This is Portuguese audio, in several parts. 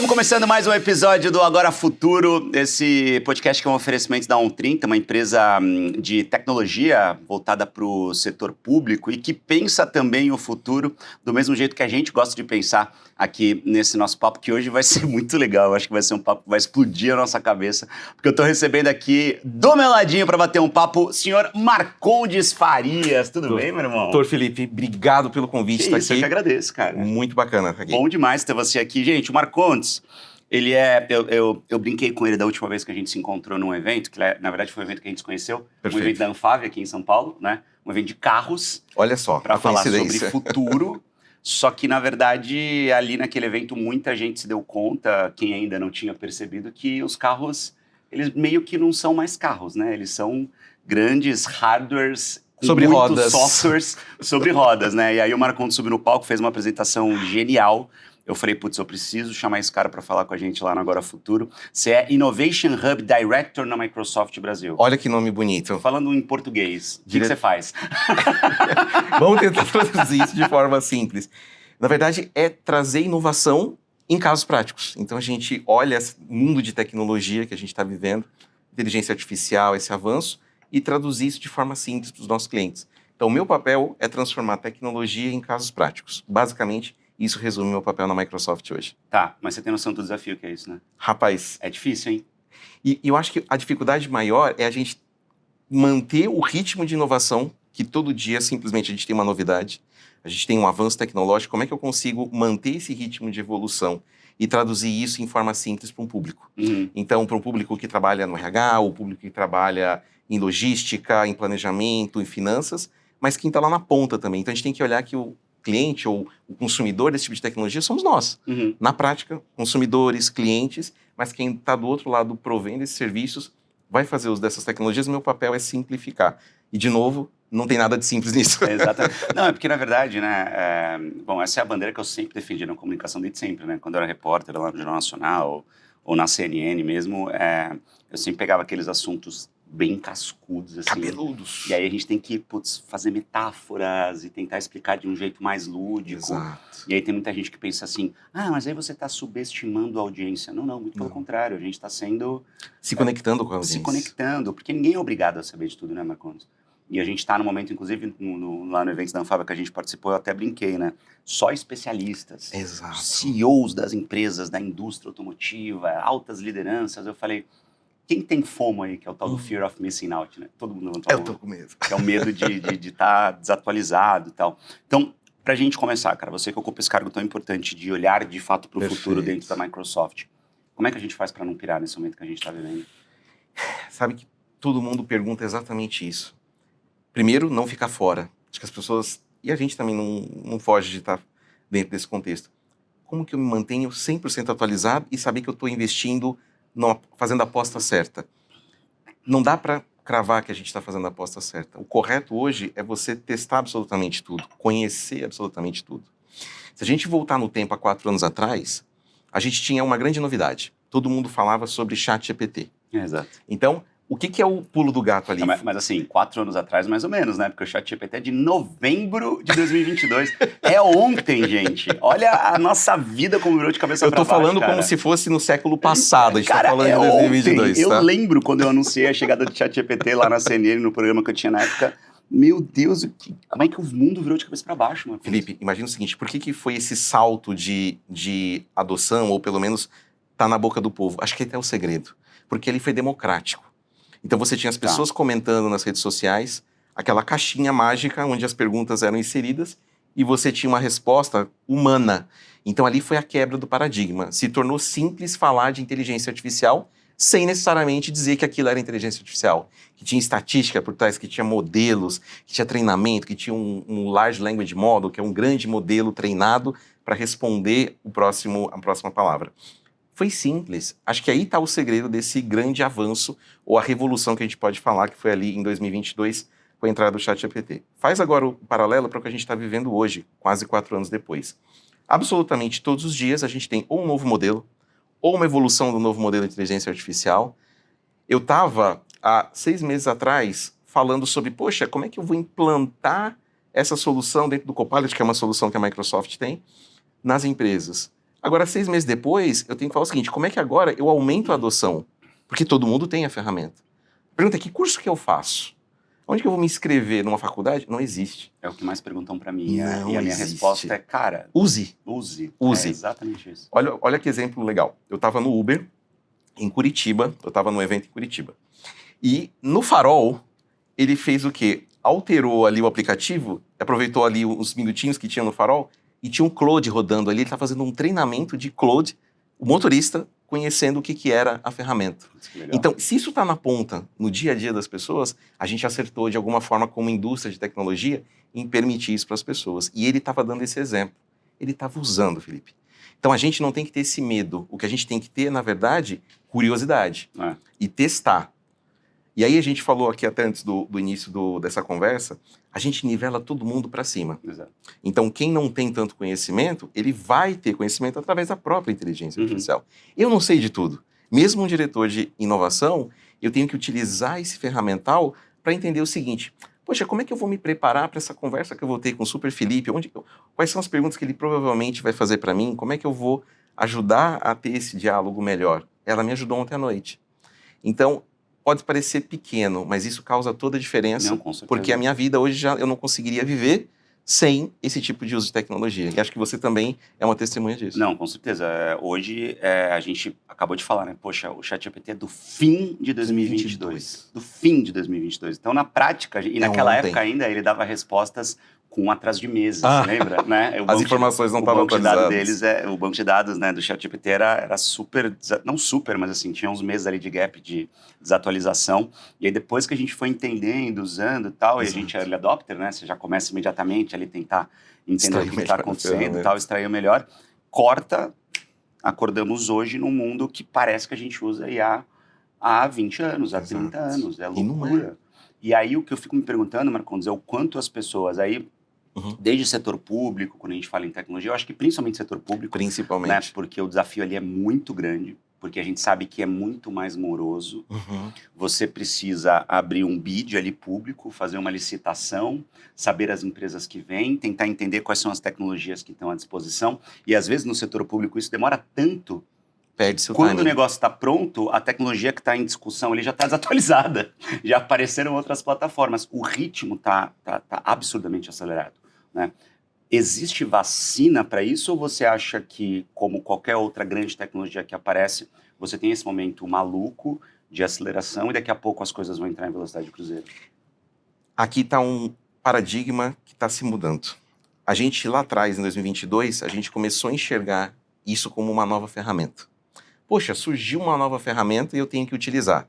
Estamos começando mais um episódio do Agora Futuro, esse podcast que é um oferecimento da On30, uma empresa de tecnologia voltada para o setor público e que pensa também o futuro do mesmo jeito que a gente gosta de pensar aqui nesse nosso papo, que hoje vai ser muito legal. Eu acho que vai ser um papo que vai explodir a nossa cabeça, porque eu estou recebendo aqui do meu ladinho para bater um papo, senhor Marcondes Farias. Tudo bem, meu irmão? Doutor Felipe, obrigado pelo convite. Que isso, aqui. Eu que agradeço, cara. Muito bacana estar aqui. Bom demais ter você aqui. Gente, o Marcondes, ele é... Eu brinquei com ele da última vez que a gente se encontrou num evento, que na verdade foi um evento que a gente se conheceu, Perfeito. um evento da Anfávia aqui em São Paulo, né? Um evento de carros. Olha só, para falar sobre coincidência. futuro. Só que, na verdade, ali naquele evento, muita gente se deu conta, quem ainda não tinha percebido, que os carros, eles meio que não são mais carros, né? Eles são grandes hardwares com sobre muitos rodas. softwares sobre rodas, né? E aí o Marcondes subiu no palco, fez uma apresentação genial. Eu falei, putz, eu preciso chamar esse cara para falar com a gente lá no Agora Futuro. Você é Innovation Hub Director na Microsoft Brasil. Olha que nome bonito. Falando em português, o que você faz? Vamos tentar traduzir isso de forma simples. Na verdade, é trazer inovação em casos práticos. Então, a gente olha esse mundo de tecnologia que a gente está vivendo, inteligência artificial, esse avanço, e traduzir isso de forma simples para os nossos clientes. Então, o meu papel é transformar a tecnologia em casos práticos. Basicamente, isso resume meu papel na Microsoft hoje. Tá, mas você tem noção do desafio que é isso, né? Rapaz... É difícil, hein? E eu acho que a dificuldade maior é a gente manter o ritmo de inovação, que todo dia simplesmente a gente tem uma novidade, a gente tem um avanço tecnológico. Como é que eu consigo manter esse ritmo de evolução e traduzir isso em forma simples para um público? Então, para um público que trabalha no RH, o público que trabalha em logística, em planejamento, em finanças, mas quem está lá na ponta também. Então, a gente tem que olhar que o cliente ou o consumidor desse tipo de tecnologia somos nós. Na prática, consumidores, clientes, mas quem está do outro lado provendo esses serviços vai fazer uso dessas tecnologias. O meu papel é simplificar. E, de novo, não tem nada de simples nisso. Exatamente. Não, é porque, na verdade, né, bom, essa é a bandeira que eu sempre defendi na comunicação desde sempre, né? Quando eu era repórter lá no Jornal Nacional ou na CNN mesmo, eu sempre pegava aqueles assuntos bem cascudos, assim. Cabeludos. E aí a gente tem que, fazer metáforas e tentar explicar de um jeito mais lúdico. Exato. E aí tem muita gente que pensa assim, mas aí você está subestimando a audiência. Não, muito pelo contrário, a gente está sendo... Se conectando com a audiência. Se conectando, porque ninguém é obrigado a saber de tudo, né, Marcondes? E a gente está no momento, inclusive, lá no evento da Anfávia que a gente participou, eu até brinquei, né? Só especialistas, Exato. CEOs das empresas, da indústria automotiva, altas lideranças. Eu falei, quem tem FOMO aí, que é o tal do Fear of Missing Out, né? Todo mundo levantou a mão. Eu tô com medo. Que é o medo de estar desatualizado e tal. Então, pra gente começar, cara, você que ocupa esse cargo tão importante de olhar de fato para o futuro dentro da Microsoft, como é que a gente faz para não pirar nesse momento que a gente está vivendo? Sabe que todo mundo pergunta exatamente isso. Primeiro, não ficar fora. Acho que as pessoas, e a gente também não foge de estar dentro desse contexto. Como que eu me mantenho 100% atualizado e saber que eu estou investindo, fazendo a aposta certa? Não dá para cravar que a gente está fazendo a aposta certa. O correto hoje é você testar absolutamente tudo, conhecer absolutamente tudo. Se a gente voltar no tempo há 4 anos atrás, a gente tinha uma grande novidade. Todo mundo falava sobre ChatGPT. Exato. Então, o que é o pulo do gato ali? Mas assim, 4 anos atrás, mais ou menos, né? Porque o ChatGPT é de novembro de 2022. É ontem, gente. Olha a nossa vida como virou de cabeça pra baixo, Eu tô falando cara. como se fosse no século passado. A gente Cara, tá falando de 2022, ontem. tá? Eu lembro quando eu anunciei a chegada do ChatGPT lá na CNN, no programa que eu tinha na época. Meu Deus, como é que o mundo virou de cabeça pra baixo, mano? Felipe, imagina o seguinte, por que foi esse salto de adoção, ou pelo menos tá na boca do povo? Acho que até é o segredo. Porque ele foi democrático. Então você tinha as pessoas comentando nas redes sociais, aquela caixinha mágica onde as perguntas eram inseridas e você tinha uma resposta humana. Então ali foi a quebra do paradigma. Se tornou simples falar de inteligência artificial sem necessariamente dizer que aquilo era inteligência artificial. Que tinha estatística por trás, que tinha modelos, que tinha treinamento, que tinha um Large Language Model, que é um grande modelo treinado para responder a próxima palavra. Foi simples. Acho que aí está o segredo desse grande avanço, ou a revolução que a gente pode falar, que foi ali em 2022, com a entrada do ChatGPT. Faz agora o paralelo para o que a gente está vivendo hoje, quase 4 anos depois. Absolutamente todos os dias a gente tem ou um novo modelo, ou uma evolução do novo modelo de inteligência artificial. Eu estava, há 6 meses atrás, falando sobre, poxa, como é que eu vou implantar essa solução dentro do Copilot, que é uma solução que a Microsoft tem, nas empresas. Agora, 6 meses depois, eu tenho que falar o seguinte, como é que agora eu aumento a adoção? Porque todo mundo tem a ferramenta. Pergunta, que curso que eu faço? Onde que eu vou me inscrever? Numa faculdade? Não existe. É o que mais perguntam para mim. Não e a minha existe. resposta é, cara, Use. use. Use. É exatamente isso. Olha que exemplo legal. Eu estava no Uber, em Curitiba, eu estava num evento em Curitiba. E no farol, ele fez o quê? Alterou ali o aplicativo, aproveitou ali os minutinhos que tinha no farol, e tinha um Claude rodando ali, ele está fazendo um treinamento de Claude, o motorista conhecendo o que era a ferramenta. Que legal. Então, se isso está na ponta, no dia a dia das pessoas, a gente acertou de alguma forma como indústria de tecnologia em permitir isso para as pessoas. E ele estava dando esse exemplo. Ele estava usando, Felipe. Então, a gente não tem que ter esse medo. O que a gente tem que ter, na verdade, curiosidade. E testar. E aí a gente falou aqui até antes do início dessa conversa, a gente nivela todo mundo para cima. Exato. Então, quem não tem tanto conhecimento, ele vai ter conhecimento através da própria inteligência artificial. Eu não sei de tudo. Mesmo um diretor de inovação, eu tenho que utilizar esse ferramental para entender o seguinte, poxa, como é que eu vou me preparar para essa conversa que eu vou ter com o Super Felipe? Quais são as perguntas que ele provavelmente vai fazer para mim? Como é que eu vou ajudar a ter esse diálogo melhor? Ela me ajudou ontem à noite. Então, pode parecer pequeno, mas isso causa toda a diferença, Não, com certeza. porque a minha vida hoje eu não conseguiria viver sem esse tipo de uso de tecnologia. E acho que você também é uma testemunha disso. Não, com certeza. Hoje, a gente acabou de falar, né? Poxa, o ChatGPT é do fim de 2022. Do fim de 2022. Então, na prática, e naquela época ainda, ele dava respostas com um atraso de meses, lembra? Né? As informações não estavam atualizadas. O banco de dados, né, do ChatGPT era super, não super, mas assim, tinha uns meses ali de gap de desatualização. E aí depois que a gente foi entendendo, usando e tal, e a gente é early adopter, né? Você já começa imediatamente ali tentar entender o que está acontecendo e tal, extrair o melhor. Acordamos hoje num mundo que parece que a gente usa aí há 20 anos, há 30 anos. É loucura. E aí o que eu fico me perguntando, Marcondes, é o quanto as pessoas aí, desde o setor público, quando a gente fala em tecnologia, eu acho que principalmente setor público, principalmente, né, porque o desafio ali é muito grande, porque a gente sabe que é muito mais moroso. Você precisa abrir um bid ali público, fazer uma licitação, saber as empresas que vêm, tentar entender quais são as tecnologias que estão à disposição, e às vezes no setor público isso demora tanto. Quando o negócio está pronto, a tecnologia que está em discussão ali já está desatualizada. Já apareceram outras plataformas. O ritmo tá absurdamente acelerado, né? Existe vacina para isso ou você acha que, como qualquer outra grande tecnologia que aparece, você tem esse momento maluco de aceleração e daqui a pouco as coisas vão entrar em velocidade de cruzeiro? Aqui está um paradigma que está se mudando. A gente lá atrás, em 2022, a gente começou a enxergar isso como uma nova ferramenta. Poxa, surgiu uma nova ferramenta e eu tenho que utilizar.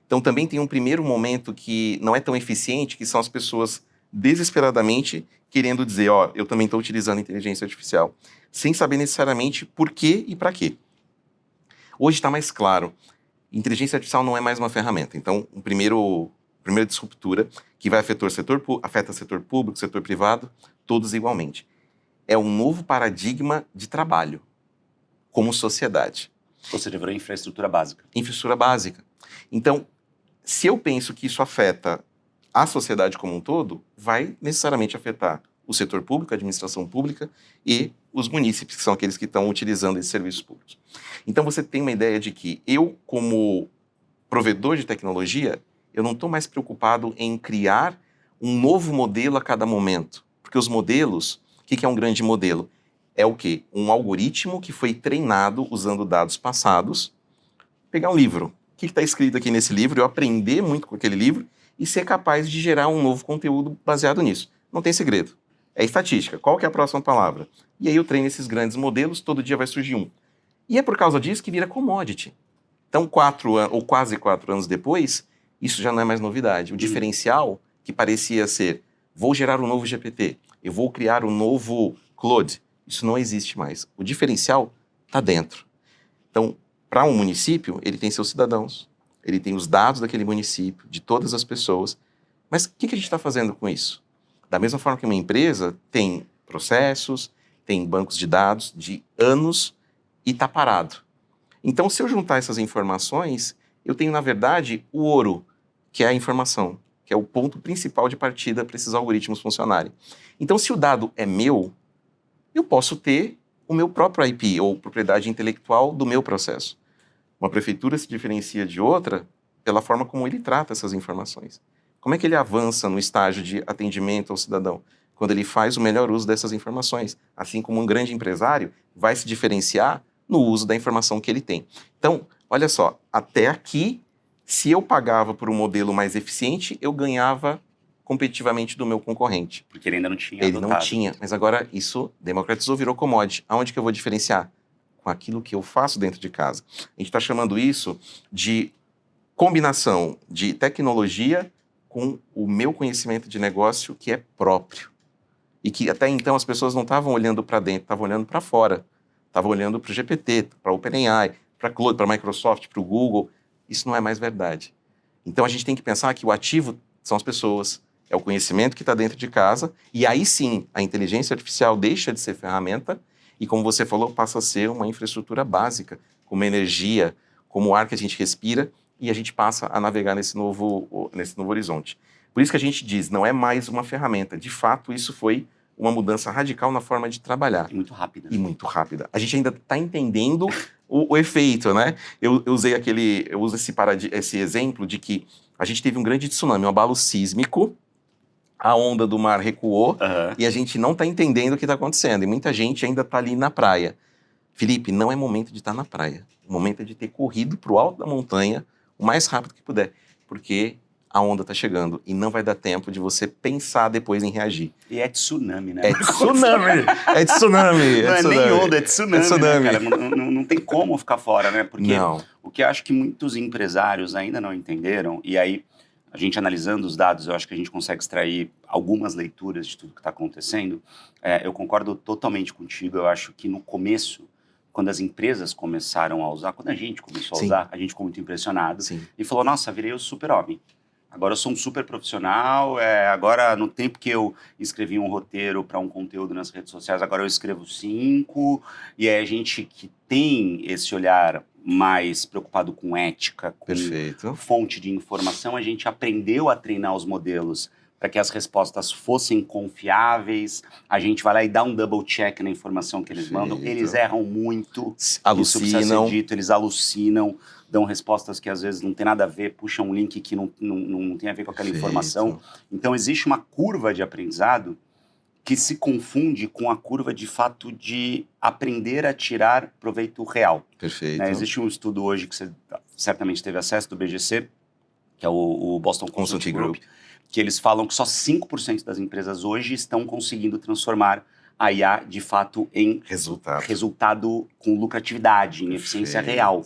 Então também tem um primeiro momento que não é tão eficiente, que são as pessoas desesperadamente querendo dizer, eu também estou utilizando inteligência artificial, sem saber necessariamente por quê e para quê. Hoje está mais claro, inteligência artificial não é mais uma ferramenta. Então, primeira disruptura que vai afeta setor público, setor privado, todos igualmente. É um novo paradigma de trabalho, como sociedade. Ou seja, virou infraestrutura básica. Infraestrutura básica. Então, se eu penso que isso afeta a sociedade como um todo, vai necessariamente afetar o setor público, a administração pública e os munícipes, que são aqueles que estão utilizando esses serviços públicos. Então, você tem uma ideia de que eu, como provedor de tecnologia, eu não estou mais preocupado em criar um novo modelo a cada momento. Porque os modelos, o que é um grande modelo? É o quê? Um algoritmo que foi treinado usando dados passados. Pegar um livro. O que está escrito aqui nesse livro? Eu aprender muito com aquele livro e ser capaz de gerar um novo conteúdo baseado nisso. Não tem segredo. É estatística. Qual que é a próxima palavra? E aí eu treino esses grandes modelos, todo dia vai surgir um. E é por causa disso que vira commodity. Então, 4 anos, ou quase 4 anos depois, isso já não é mais novidade. O diferencial, que parecia ser, vou gerar um novo GPT, eu vou criar um novo Claude, isso não existe mais. O diferencial está dentro. Então, para um município, ele tem seus cidadãos, ele tem os dados daquele município, de todas as pessoas. Mas o que a gente está fazendo com isso? Da mesma forma que uma empresa tem processos, tem bancos de dados de anos e está parado. Então, se eu juntar essas informações, eu tenho, na verdade, o ouro, que é a informação, que é o ponto principal de partida para esses algoritmos funcionarem. Então, se o dado é meu, eu posso ter o meu próprio IP, ou propriedade intelectual do meu processo. Uma prefeitura se diferencia de outra pela forma como ele trata essas informações. Como é que ele avança no estágio de atendimento ao cidadão? Quando ele faz o melhor uso dessas informações. Assim como um grande empresário vai se diferenciar no uso da informação que ele tem. Então, olha só, até aqui, se eu pagava por um modelo mais eficiente, eu ganhava competitivamente do meu concorrente. Porque ele ainda não tinha Ele adotado. não tinha, mas agora isso democratizou, virou commodity. Aonde que eu vou diferenciar? Com aquilo que eu faço dentro de casa. A gente está chamando isso de combinação de tecnologia com o meu conhecimento de negócio que é próprio. E que até então as pessoas não estavam olhando para dentro, estavam olhando para fora. Estavam olhando para o GPT, para o OpenAI, para a Claude, para a Microsoft, para o Google. Isso não é mais verdade. Então a gente tem que pensar que o ativo são as pessoas, é o conhecimento que está dentro de casa, e aí sim a inteligência artificial deixa de ser ferramenta e, como você falou, passa a ser uma infraestrutura básica, como energia, como o ar que a gente respira, e a gente passa a navegar nesse novo horizonte. Por isso que a gente diz, não é mais uma ferramenta. De fato, isso foi uma mudança radical na forma de trabalhar. E muito rápida. E muito rápida. A gente ainda está entendendo o efeito, né? Eu uso esse exemplo de que a gente teve um grande tsunami, um abalo sísmico, a onda do mar recuou e a gente não está entendendo o que está acontecendo. E muita gente ainda está ali na praia. Felipe, não é momento de estar na praia. O momento é de ter corrido para o alto da montanha o mais rápido que puder, porque a onda está chegando e não vai dar tempo de você pensar depois em reagir. E é tsunami, né? É tsunami! É tsunami! Não é nem onda, é tsunami, É tsunami. né, cara? Não tem como ficar fora, né? Porque Não. o que eu acho que muitos empresários ainda não entenderam, e aí a gente analisando os dados, eu acho que a gente consegue extrair algumas leituras de tudo que está acontecendo. Eu concordo totalmente contigo, eu acho que no começo, quando as empresas começaram a usar, quando a gente começou a Sim. usar, a gente ficou muito impressionado. Sim. E falou, nossa, virei o super-homem. Agora eu sou um super profissional, agora no tempo que eu escrevi um roteiro para um conteúdo nas redes sociais, agora eu escrevo 5, e é a gente que tem esse olhar mais preocupado com ética, com Perfeito. fonte de informação, a gente aprendeu a treinar os modelos para que as respostas fossem confiáveis, a gente vai lá e dá um double check na informação que eles mandam, Perfeito. eles erram muito, isso precisa ser Alucinam. dito, eles alucinam, dão respostas que às vezes não tem nada a ver, puxam um link que não tem a ver com aquela Perfeito. informação. Então existe uma curva de aprendizado que se confunde com a curva de fato de aprender a tirar proveito real. Perfeito. Né? Existe um estudo hoje que você certamente teve acesso do BGC, que é o Boston Consulting Group, que eles falam que só 5% das empresas hoje estão conseguindo transformar a IA de fato em resultado com lucratividade, em eficiência real.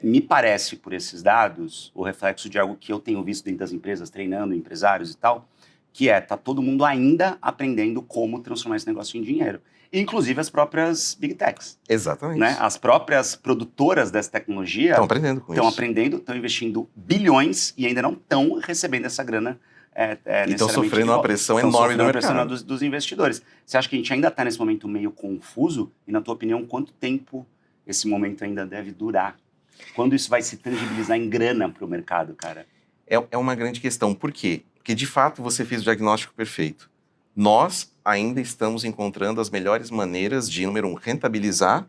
Me parece, por esses dados, o reflexo de algo que eu tenho visto dentro das empresas, treinando empresários e tal, que tá todo mundo ainda aprendendo como transformar esse negócio em dinheiro. Inclusive as próprias Big Techs. Exatamente. Né? As próprias produtoras dessa tecnologia estão aprendendo com isso. Estão aprendendo, estão investindo bilhões e ainda não estão recebendo essa grana. E estão sofrendo uma pressão enorme do mercado. Dos investidores. Você acha que a gente ainda está nesse momento meio confuso? E na tua opinião, quanto tempo esse momento ainda deve durar? Quando isso vai se tangibilizar em grana para o mercado, cara? É uma grande questão. Por quê? Porque, de fato, você fez o diagnóstico perfeito. Nós ainda estamos encontrando as melhores maneiras de, número 1, rentabilizar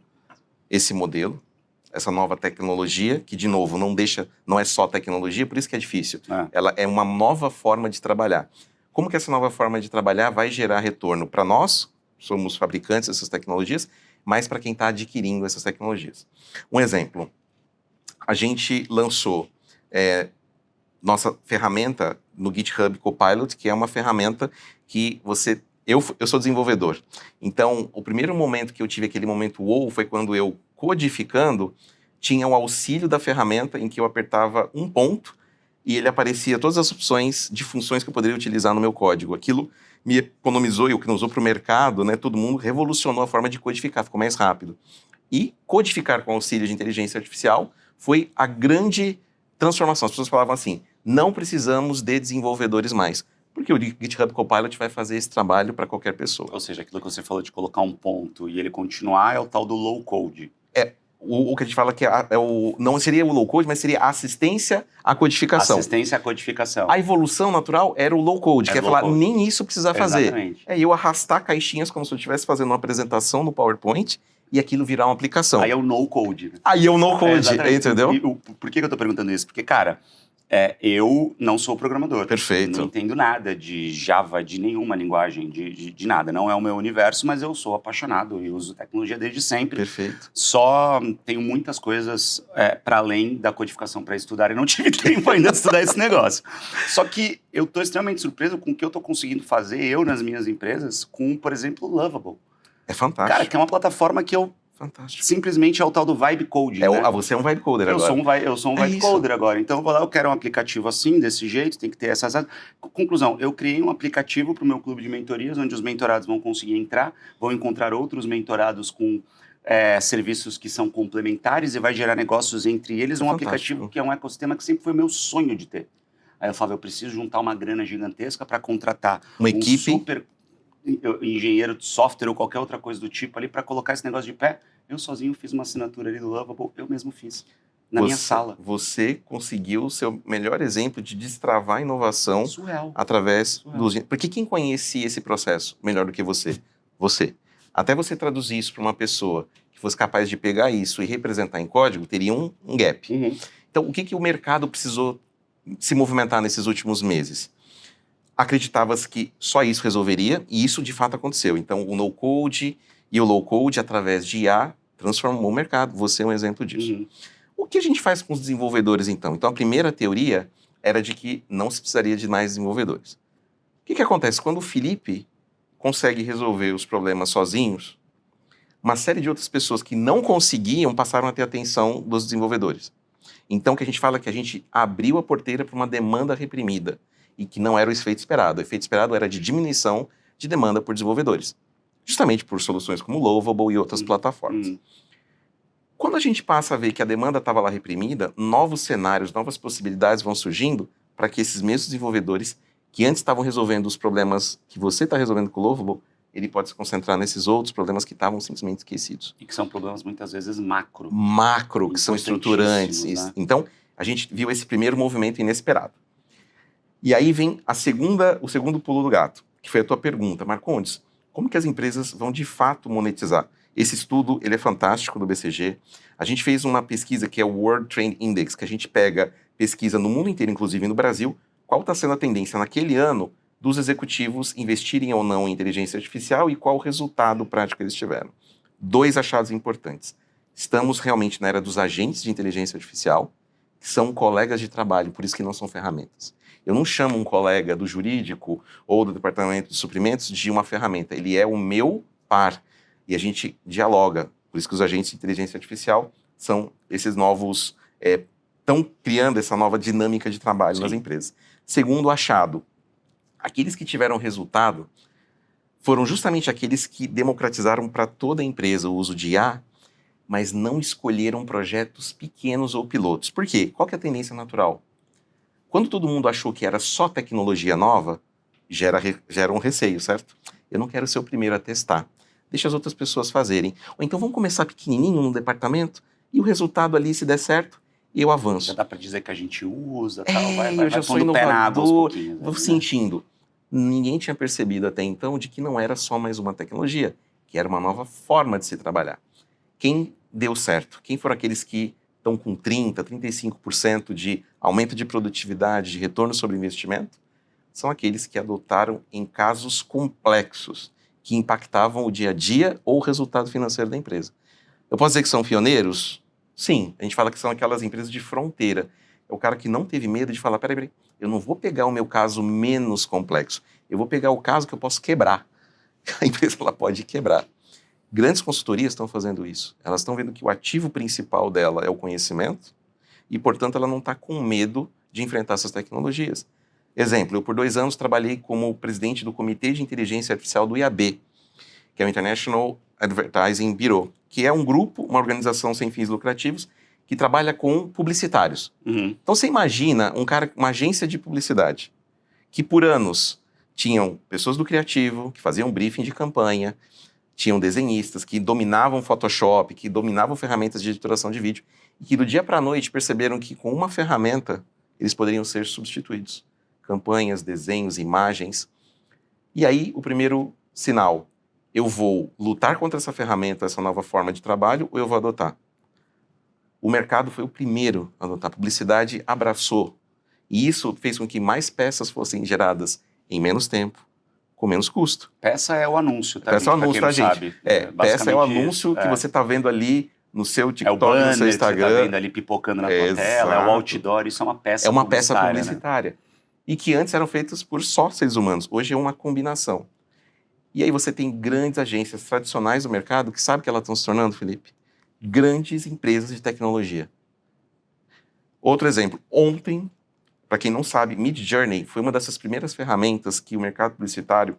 esse modelo, essa nova tecnologia, que, de novo, não é só tecnologia, por isso que é difícil. Ela é uma nova forma de trabalhar. Como que essa nova forma de trabalhar vai gerar retorno para nós, somos fabricantes dessas tecnologias, mas para quem está adquirindo essas tecnologias? Um exemplo, a gente lançou nossa ferramenta no GitHub Copilot, que é uma ferramenta que eu sou desenvolvedor. Então, o primeiro momento que eu tive aquele momento wow foi quando eu, codificando, tinha o auxílio da ferramenta em que eu apertava um ponto e ele aparecia todas as opções de funções que eu poderia utilizar no meu código. Aquilo me economizou, e o que não usou para o mercado, né, todo mundo revolucionou a forma de codificar, ficou mais rápido. E codificar com auxílio de inteligência artificial foi a grande transformação. As pessoas falavam assim, não precisamos de desenvolvedores mais, porque o GitHub Copilot vai fazer esse trabalho para qualquer pessoa. Ou seja, aquilo que você falou de colocar um ponto e ele continuar é o tal do low code. o que a gente fala que não seria o low-code, mas seria assistência à codificação. Assistência à codificação. A evolução natural era o low-code, que é falar, nem isso precisa fazer. Exatamente. É eu arrastar caixinhas como se eu estivesse fazendo uma apresentação no PowerPoint e aquilo virar uma aplicação. Aí é o no-code. Né? Aí é o no-code, entendeu? Por que eu tô perguntando isso? Porque, cara, eu não sou programador. Perfeito. Não entendo nada de Java, de nenhuma linguagem, de nada. Não é o meu universo, mas eu sou apaixonado e uso tecnologia desde sempre. Perfeito. Só tenho muitas coisas para além da codificação para estudar e não tive tempo ainda de estudar esse negócio. Só que eu tô extremamente surpreso com o que eu tô conseguindo fazer, eu nas minhas empresas, com, por exemplo, o Lovable. É fantástico. Cara, que é uma plataforma que eu simplesmente é o tal do vibe coding, né? Você é um vibe coder agora. Eu sou um vibe coder agora. Então eu vou lá, eu quero um aplicativo assim, desse jeito, tem que ter essas... Conclusão, eu criei um aplicativo para o meu clube de mentorias, onde os mentorados vão conseguir entrar, vão encontrar outros mentorados com serviços que são complementares e vai gerar negócios entre eles. Aplicativo que é um ecossistema que sempre foi meu sonho de ter. Aí eu falava, eu preciso juntar uma grana gigantesca para contratar uma equipe super engenheiro de software ou qualquer outra coisa do tipo ali para colocar esse negócio de pé. Eu sozinho fiz uma assinatura ali do Lovable, eu mesmo fiz, na minha sala. Você conseguiu o seu melhor exemplo de destravar a inovação Surreal. Através dos... Porque quem conhecia esse processo melhor do que você? Você. Até você traduzir isso para uma pessoa que fosse capaz de pegar isso e representar em código, teria um gap. Uhum. Então, o que o mercado precisou se movimentar nesses últimos meses? Acreditava-se que só isso resolveria, e isso de fato aconteceu. Então, o no-code e o low-code, através de IA, transformou o mercado. Você é um exemplo disso. Uhum. O que a gente faz com os desenvolvedores, então? Então, a primeira teoria era de que não se precisaria de mais desenvolvedores. O que acontece? Quando o Felipe consegue resolver os problemas sozinhos, uma série de outras pessoas que não conseguiam passaram a ter atenção dos desenvolvedores. Então, o que a gente fala é que a gente abriu a porteira para uma demanda reprimida, e que não era o efeito esperado. O efeito esperado era de diminuição de demanda por desenvolvedores, justamente por soluções como Lovable e outras plataformas. Quando a gente passa a ver que a demanda estava lá reprimida, novos cenários, novas possibilidades vão surgindo para que esses mesmos desenvolvedores que antes estavam resolvendo os problemas que você está resolvendo com o Lovable, ele pode se concentrar nesses outros problemas que estavam simplesmente esquecidos. E que são problemas muitas vezes macro. Macro, que são estruturantes. Né? Então, a gente viu esse primeiro movimento inesperado. E aí vem o segundo pulo do gato, que foi a tua pergunta. Marcondes, como que as empresas vão de fato monetizar? Esse estudo, ele é fantástico do BCG. A gente fez uma pesquisa que é o World Trend Index, que a gente pesquisa no mundo inteiro, inclusive no Brasil, qual está sendo a tendência naquele ano dos executivos investirem ou não em inteligência artificial e qual o resultado prático eles tiveram. 2 achados importantes. Estamos realmente na era dos agentes de inteligência artificial, que são colegas de trabalho, por isso que não são ferramentas. Eu não chamo um colega do jurídico ou do departamento de suprimentos de uma ferramenta. Ele é o meu par. E a gente dialoga. Por isso que os agentes de inteligência artificial são esses novos... estão criando essa nova dinâmica de trabalho nas empresas. Segundo achado, aqueles que tiveram resultado foram justamente aqueles que democratizaram para toda a empresa o uso de IA, mas não escolheram projetos pequenos ou pilotos. Por quê? Qual que é a tendência natural? Quando todo mundo achou que era só tecnologia nova, gera um receio, certo? Eu não quero ser o primeiro a testar. Deixa as outras pessoas fazerem. Ou então vamos começar pequenininho no departamento e o resultado ali, se der certo, eu avanço. Já dá para dizer que a gente usa, tal, vai eu já sou inovador, vou né? sentindo. Ninguém tinha percebido até então de que não era só mais uma tecnologia, que era uma nova forma de se trabalhar. Quem deu certo? Quem foram aqueles que estão com 30%, 35% de aumento de produtividade, de retorno sobre investimento? São aqueles que adotaram em casos complexos, que impactavam o dia a dia ou o resultado financeiro da empresa. Eu posso dizer que são pioneiros? Sim, a gente fala que são aquelas empresas de fronteira. É o cara que não teve medo de falar, peraí, eu não vou pegar o meu caso menos complexo, eu vou pegar o caso que eu posso quebrar. A empresa ela pode quebrar. Grandes consultorias estão fazendo isso. Elas estão vendo que o ativo principal dela é o conhecimento e, portanto, ela não está com medo de enfrentar essas tecnologias. Exemplo, eu por 2 anos trabalhei como presidente do Comitê de Inteligência Artificial do IAB, que é o International Advertising Bureau, que é um grupo, uma organização sem fins lucrativos, que trabalha com publicitários. Uhum. Então você imagina uma agência de publicidade, que por anos tinham pessoas do criativo, que faziam briefing de campanha, tinham desenhistas que dominavam Photoshop, que dominavam ferramentas de editoração de vídeo, e que do dia para a noite perceberam que com uma ferramenta eles poderiam ser substituídos. Campanhas, desenhos, imagens. E aí o primeiro sinal, eu vou lutar contra essa ferramenta, essa nova forma de trabalho, ou eu vou adotar? O mercado foi o primeiro a adotar, a publicidade abraçou. E isso fez com que mais peças fossem geradas em menos tempo, com menos custo. Peça é o anúncio, tá? Peça é o anúncio, tá, gente? Sabe. Peça é o anúncio que você está vendo ali no seu TikTok, é o banner, no seu Instagram. Que você tá vendo ali pipocando na tua tela, é o outdoor, isso é uma peça publicitária. É uma peça publicitária. Né? E que antes eram feitas por só seres humanos. Hoje é uma combinação. E aí você tem grandes agências tradicionais do mercado que sabe que elas estão se tornando, Felipe? Grandes empresas de tecnologia. Outro exemplo. Ontem, para quem não sabe, Midjourney foi uma dessas primeiras ferramentas que o mercado publicitário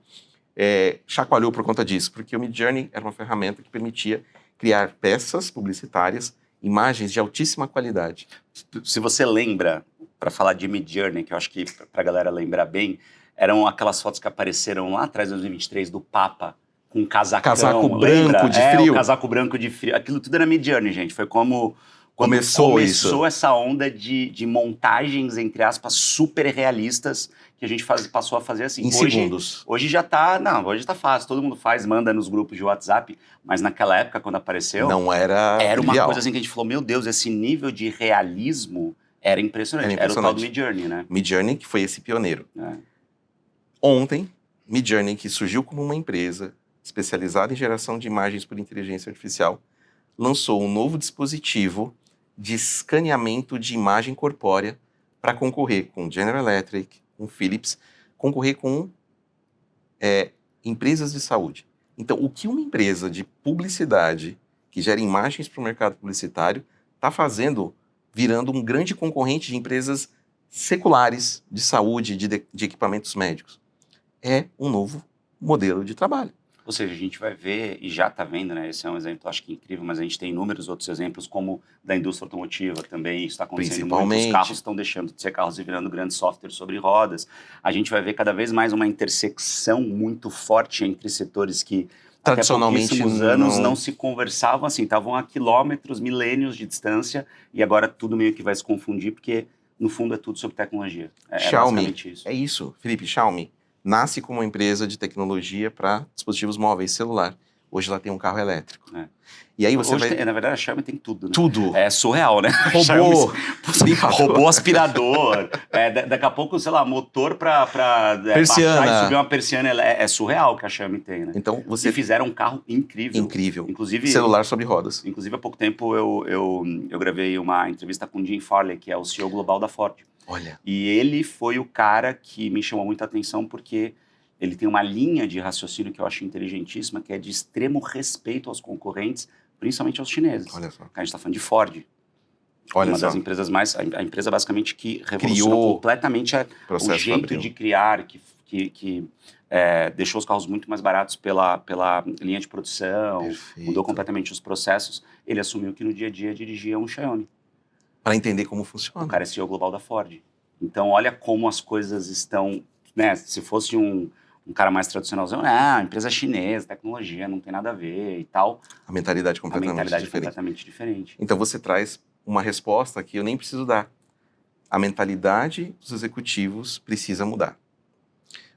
chacoalhou por conta disso, porque o Midjourney era uma ferramenta que permitia criar peças publicitárias, imagens de altíssima qualidade. Se você lembra, para falar de Midjourney, que eu acho que para a galera lembrar bem, eram aquelas fotos que apareceram lá atrás, em 2023, do Papa, com um casacão. Casaco lembra? branco de frio. O casaco branco de frio. Aquilo tudo era Midjourney, gente. Foi como... Quando começou essa onda de montagens, entre aspas, super realistas, que a gente passou a fazer assim. Em segundos. Hoje já tá... Não, hoje tá fácil. Todo mundo faz, manda nos grupos de WhatsApp. Mas naquela época, quando apareceu... Não era Era uma trivial. coisa assim que a gente falou, meu Deus, esse nível de realismo era impressionante. Era o tal do Midjourney, né? Midjourney, que foi esse pioneiro. Ontem, Midjourney, que surgiu como uma empresa especializada em geração de imagens por inteligência artificial, lançou um novo dispositivo de escaneamento de imagem corpórea para concorrer com General Electric, com Philips, concorrer com empresas de saúde. Então, o que uma empresa de publicidade que gera imagens para o mercado publicitário está fazendo, virando um grande concorrente de empresas seculares de saúde, de equipamentos médicos? É um novo modelo de trabalho. Ou seja, a gente vai ver, e já está vendo, né? Esse é um exemplo, acho que incrível, mas a gente tem inúmeros outros exemplos, como da indústria automotiva também, isso está acontecendo muito. Os carros estão deixando de ser carros e virando grandes softwares sobre rodas. A gente vai ver cada vez mais uma intersecção muito forte entre setores que tradicionalmente até pouquíssimos anos não se conversavam assim, estavam a quilômetros, milênios de distância, e agora tudo meio que vai se confundir, porque no fundo é tudo sobre tecnologia. Xiaomi, basicamente isso. É isso, Felipe. Xiaomi nasce como uma empresa de tecnologia para dispositivos móveis, celular. Hoje ela tem um carro elétrico. E aí você na verdade, a Xiaomi tem tudo, né? Tudo. É surreal, né? Robô aspirador. Daqui a pouco, sei lá, motor para baixar e subir uma persiana. É surreal o que a Xiaomi tem, né? Então, E fizeram um carro incrível. Incrível. Inclusive, celular sobre rodas. Inclusive, há pouco tempo eu gravei uma entrevista com o Jim Farley, que é o CEO global da Ford. Olha. E ele foi o cara que me chamou muita atenção porque ele tem uma linha de raciocínio que eu acho inteligentíssima, que é de extremo respeito aos concorrentes, principalmente aos chineses. Olha só. A gente está falando de Ford. Olha uma só. das empresas mais... A empresa basicamente que revolucionou completamente o jeito de criar, que deixou os carros muito mais baratos pela linha de produção, Perfeito. Mudou completamente os processos. Ele assumiu que no dia a dia dirigia um Xiaomi. Para entender como funciona. O cara é CEO global da Ford. Então, olha como as coisas estão... Né? Se fosse um cara mais tradicionalzão, empresa chinesa, tecnologia, não tem nada a ver e tal. A mentalidade completamente diferente. Então, você traz uma resposta que eu nem preciso dar. A mentalidade dos executivos precisa mudar.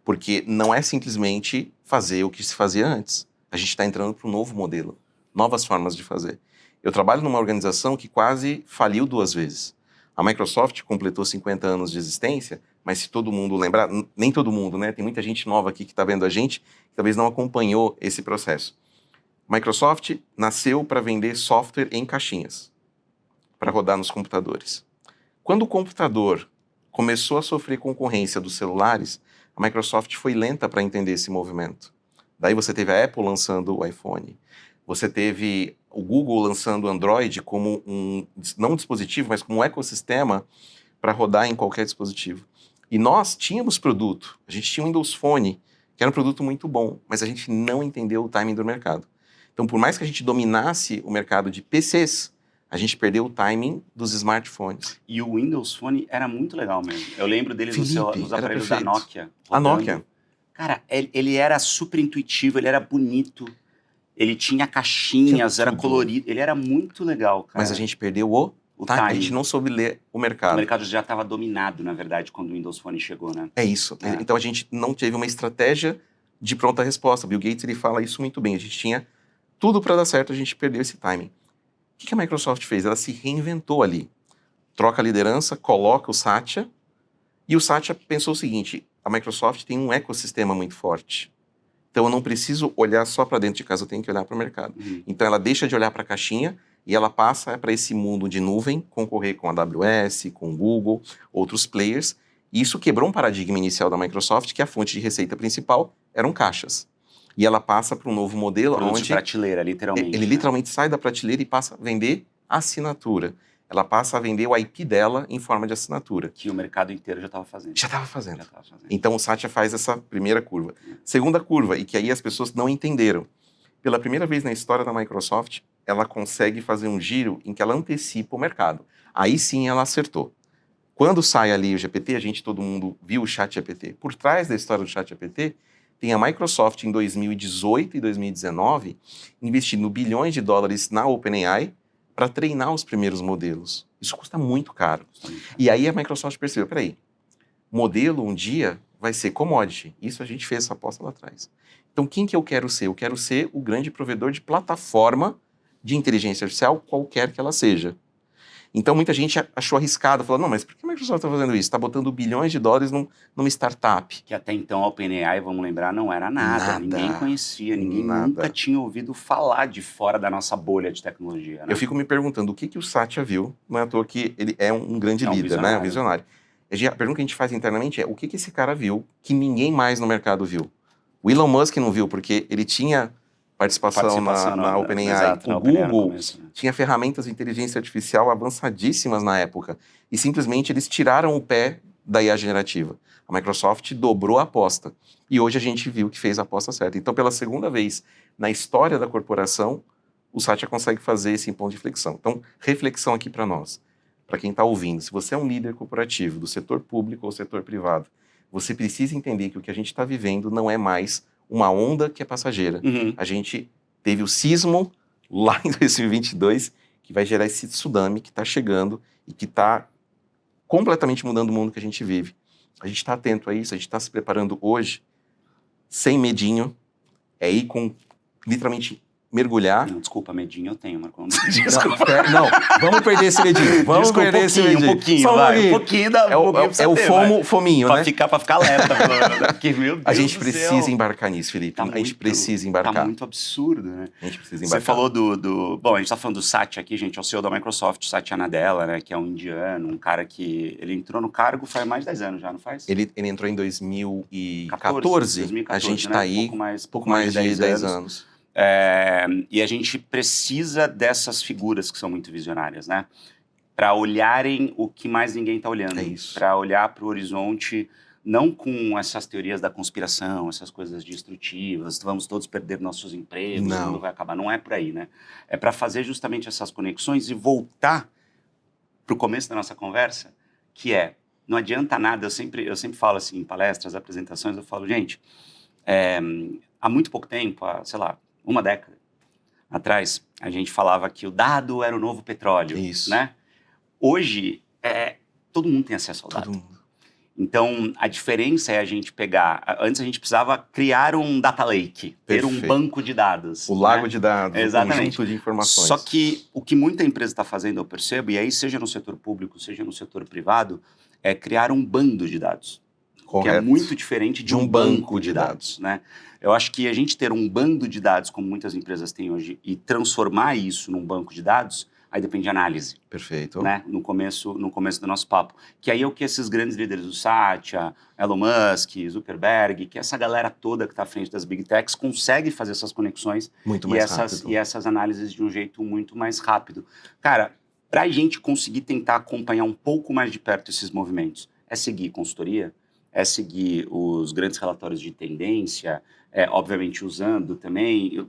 Porque não é simplesmente fazer o que se fazia antes. A gente está entrando para um novo modelo, novas formas de fazer. Eu trabalho numa organização que quase faliu 2 vezes. A Microsoft completou 50 anos de existência, mas se todo mundo lembrar, nem todo mundo, né? Tem muita gente nova aqui que está vendo a gente, que talvez não acompanhou esse processo. Microsoft nasceu para vender software em caixinhas, para rodar nos computadores. Quando o computador começou a sofrer concorrência dos celulares, a Microsoft foi lenta para entender esse movimento. Daí você teve a Apple lançando o iPhone, você teve o Google lançando o Android como não um dispositivo, mas como um ecossistema para rodar em qualquer dispositivo. E nós tínhamos produto, a gente tinha o Windows Phone, que era um produto muito bom, mas a gente não entendeu o timing do mercado. Então, por mais que a gente dominasse o mercado de PCs, a gente perdeu o timing dos smartphones. E o Windows Phone era muito legal mesmo. Eu lembro dele nos aparelhos da Nokia. A Nokia. Cara, ele era super intuitivo, ele era bonito. Ele tinha caixinhas, Tinha era tudo. colorido. Ele era muito legal, cara. Mas a gente perdeu o time. A gente não soube ler o O mercado. mercado já estava dominado, na verdade, quando o Windows Phone chegou, né? É isso. Então a gente não teve uma estratégia de pronta resposta. Bill Gates ele fala isso muito bem. A gente tinha tudo para dar certo, a gente perdeu esse timing. O que a Microsoft fez? Ela se reinventou ali. Troca a liderança, coloca o Satya, e o Satya pensou o seguinte: a Microsoft tem um ecossistema muito forte. Então eu não preciso olhar só para dentro de casa, eu tenho que olhar para o mercado. Então ela deixa de olhar para a caixinha e ela passa para esse mundo de nuvem, concorrer com a AWS, com o Google, outros players. E isso quebrou um paradigma inicial da Microsoft, que a fonte de receita principal eram caixas. E ela passa para um novo modelo Produto de onde prateleira, literalmente. ele literalmente sai da prateleira e passa a vender assinatura. Ela passa a vender o IP dela em forma de assinatura. Que o mercado inteiro já estava fazendo. Já estava fazendo. Então o Satya faz essa primeira curva. Segunda curva, e que aí as pessoas não entenderam. Pela primeira vez na história da Microsoft, ela consegue fazer um giro em que ela antecipa o mercado. Aí sim ela acertou. Quando sai ali o GPT, todo mundo viu o ChatGPT. Por trás da história do ChatGPT, tem a Microsoft em 2018 e 2019 investindo bilhões de dólares na OpenAI para treinar os primeiros modelos. Isso custa muito caro. E aí a Microsoft percebeu, peraí, modelo um dia vai ser commodity. Isso a gente fez essa aposta lá atrás. Então quem que eu quero ser? Eu quero ser o grande provedor de plataforma de inteligência artificial, qualquer que ela seja. Então muita gente achou arriscado, falou, não, mas por que a Microsoft está fazendo isso? Está botando bilhões de dólares numa startup. Que até então a OpenAI, vamos lembrar, não era nada. Ninguém conhecia, ninguém nunca tinha ouvido falar de fora da nossa bolha de tecnologia. Né? Eu fico me perguntando o que o Satya viu, não é à toa que ele é um grande líder, né? Um visionário. A pergunta que a gente faz internamente é, o que esse cara viu que ninguém mais no mercado viu? O Elon Musk não viu, porque ele tinha participação na OpenAI. O Google tinha ferramentas de inteligência artificial avançadíssimas na época. E simplesmente eles tiraram o pé da IA generativa. A Microsoft dobrou a aposta. E hoje a gente viu que fez a aposta certa. Então, pela segunda vez na história da corporação, o Satya consegue fazer esse ponto de inflexão. Então, reflexão aqui para nós. Para quem está ouvindo, se você é um líder corporativo do setor público ou setor privado, você precisa entender que o que a gente está vivendo não é mais uma onda que é passageira. A gente teve o sismo lá em 2022, que vai gerar esse tsunami que está chegando e que está completamente mudando o mundo que a gente vive. A gente está atento a isso, a gente está se preparando hoje, sem medinho, é ir com, literalmente, mergulhar. Não, desculpa, medinho eu tenho, Marcão. Não, vamos perder esse medinho. Vamos perder esse medinho. Um pouquinho dá. É o fominho, né? Pra ficar alerta, pelo menos. Porque, meu Deus a gente precisa embarcar nisso, Felipe. A gente precisa embarcar. Tá muito absurdo, né? A gente precisa embarcar. Você falou Bom, a gente tá falando do Satya aqui, gente, é o CEO da Microsoft, Satya Nadella, né? Que é um indiano, um cara que... Ele entrou no cargo faz mais de 10 anos já, não faz? Ele entrou em 2014. A gente tá aí pouco mais de 10 anos. E a gente precisa dessas figuras que são muito visionárias, né? Para olharem o que mais ninguém está olhando. É isso. Para olhar para o horizonte, não com essas teorias da conspiração, essas coisas destrutivas, vamos todos perder nossos empregos, o mundo vai acabar. Não é por aí, né? É para fazer justamente essas conexões e voltar para o começo da nossa conversa, que é, não adianta nada, eu sempre falo assim, em palestras, apresentações, eu falo, gente, há muito pouco tempo, sei lá, uma década atrás, a gente falava que o dado era o novo petróleo. Isso. Né? Hoje, todo mundo tem acesso ao dado. Todo mundo. Então, a diferença é a gente pegar... Antes a gente precisava criar um data lake, ter um banco de dados. O lago de dados, exatamente. Um conjunto de informações. Só que o que muita empresa está fazendo, eu percebo, e aí seja no setor público, seja no setor privado, é criar um bando de dados. Correto. Que é muito diferente de um banco de dados. Né? Eu acho que a gente ter um bando de dados, como muitas empresas têm hoje, e transformar isso num banco de dados, aí depende de análise. Perfeito. Né? No começo do nosso papo. Que aí é o que esses grandes líderes do Satya, Elon Musk, Zuckerberg, que essa galera toda que está à frente das Big Techs consegue fazer essas conexões e essas análises de um jeito muito mais rápido. Cara, para a gente conseguir tentar acompanhar um pouco mais de perto esses movimentos, é seguir consultoria, é seguir os grandes relatórios de tendência, obviamente usando também.